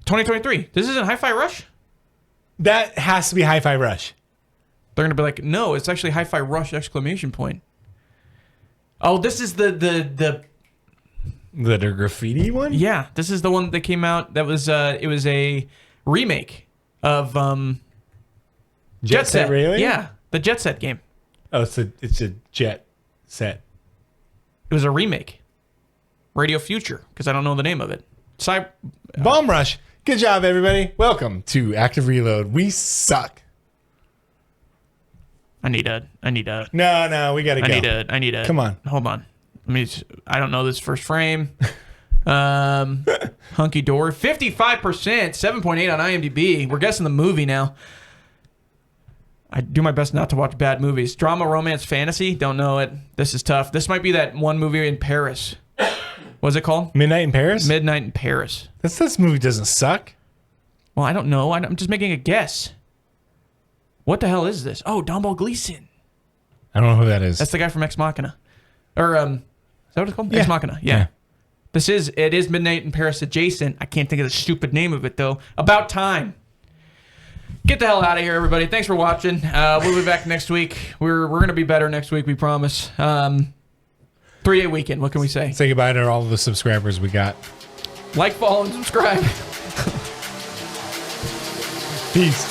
2023. This isn't Hi-Fi Rush? That has to be Hi-Fi Rush. They're going to be like, no, it's actually Hi-Fi Rush ! Oh, this is the The graffiti one? yeah, this is the one that came out that was it was a remake of Jet Set. Really? Yeah, the Jet Set game. Oh, it's a Jet Set. It was a remake. Radio Future, because I don't know the name of it. Bomb Rush. Good job, everybody. Welcome to Active Reload. We suck. I need a No, we gotta go. I need a Come on. Hold on. I don't know this first frame. Hunky Dory. 55%, 7.8 on IMDb. We're guessing the movie now. I do my best not to watch bad movies. Drama, romance, fantasy. Don't know it. This is tough. This might be that one movie in Paris. What's it called? Midnight in Paris? Midnight in Paris. This movie doesn't suck. Well, I don't know. I'm just making a guess. What the hell is this? Oh, Domhnall Gleeson. I don't know who that is. That's the guy from Ex Machina. Or, is that what it's called? Yeah. Ex Machina. Yeah. It is Midnight in Paris adjacent. I can't think of the stupid name of it, though. About Time. Get the hell out of here, everybody. Thanks for watching. We'll be back next week. We're going to be better next week, we promise. 3-day weekend. What can we say? Say goodbye to all the subscribers we got. Like, follow, and subscribe. Peace.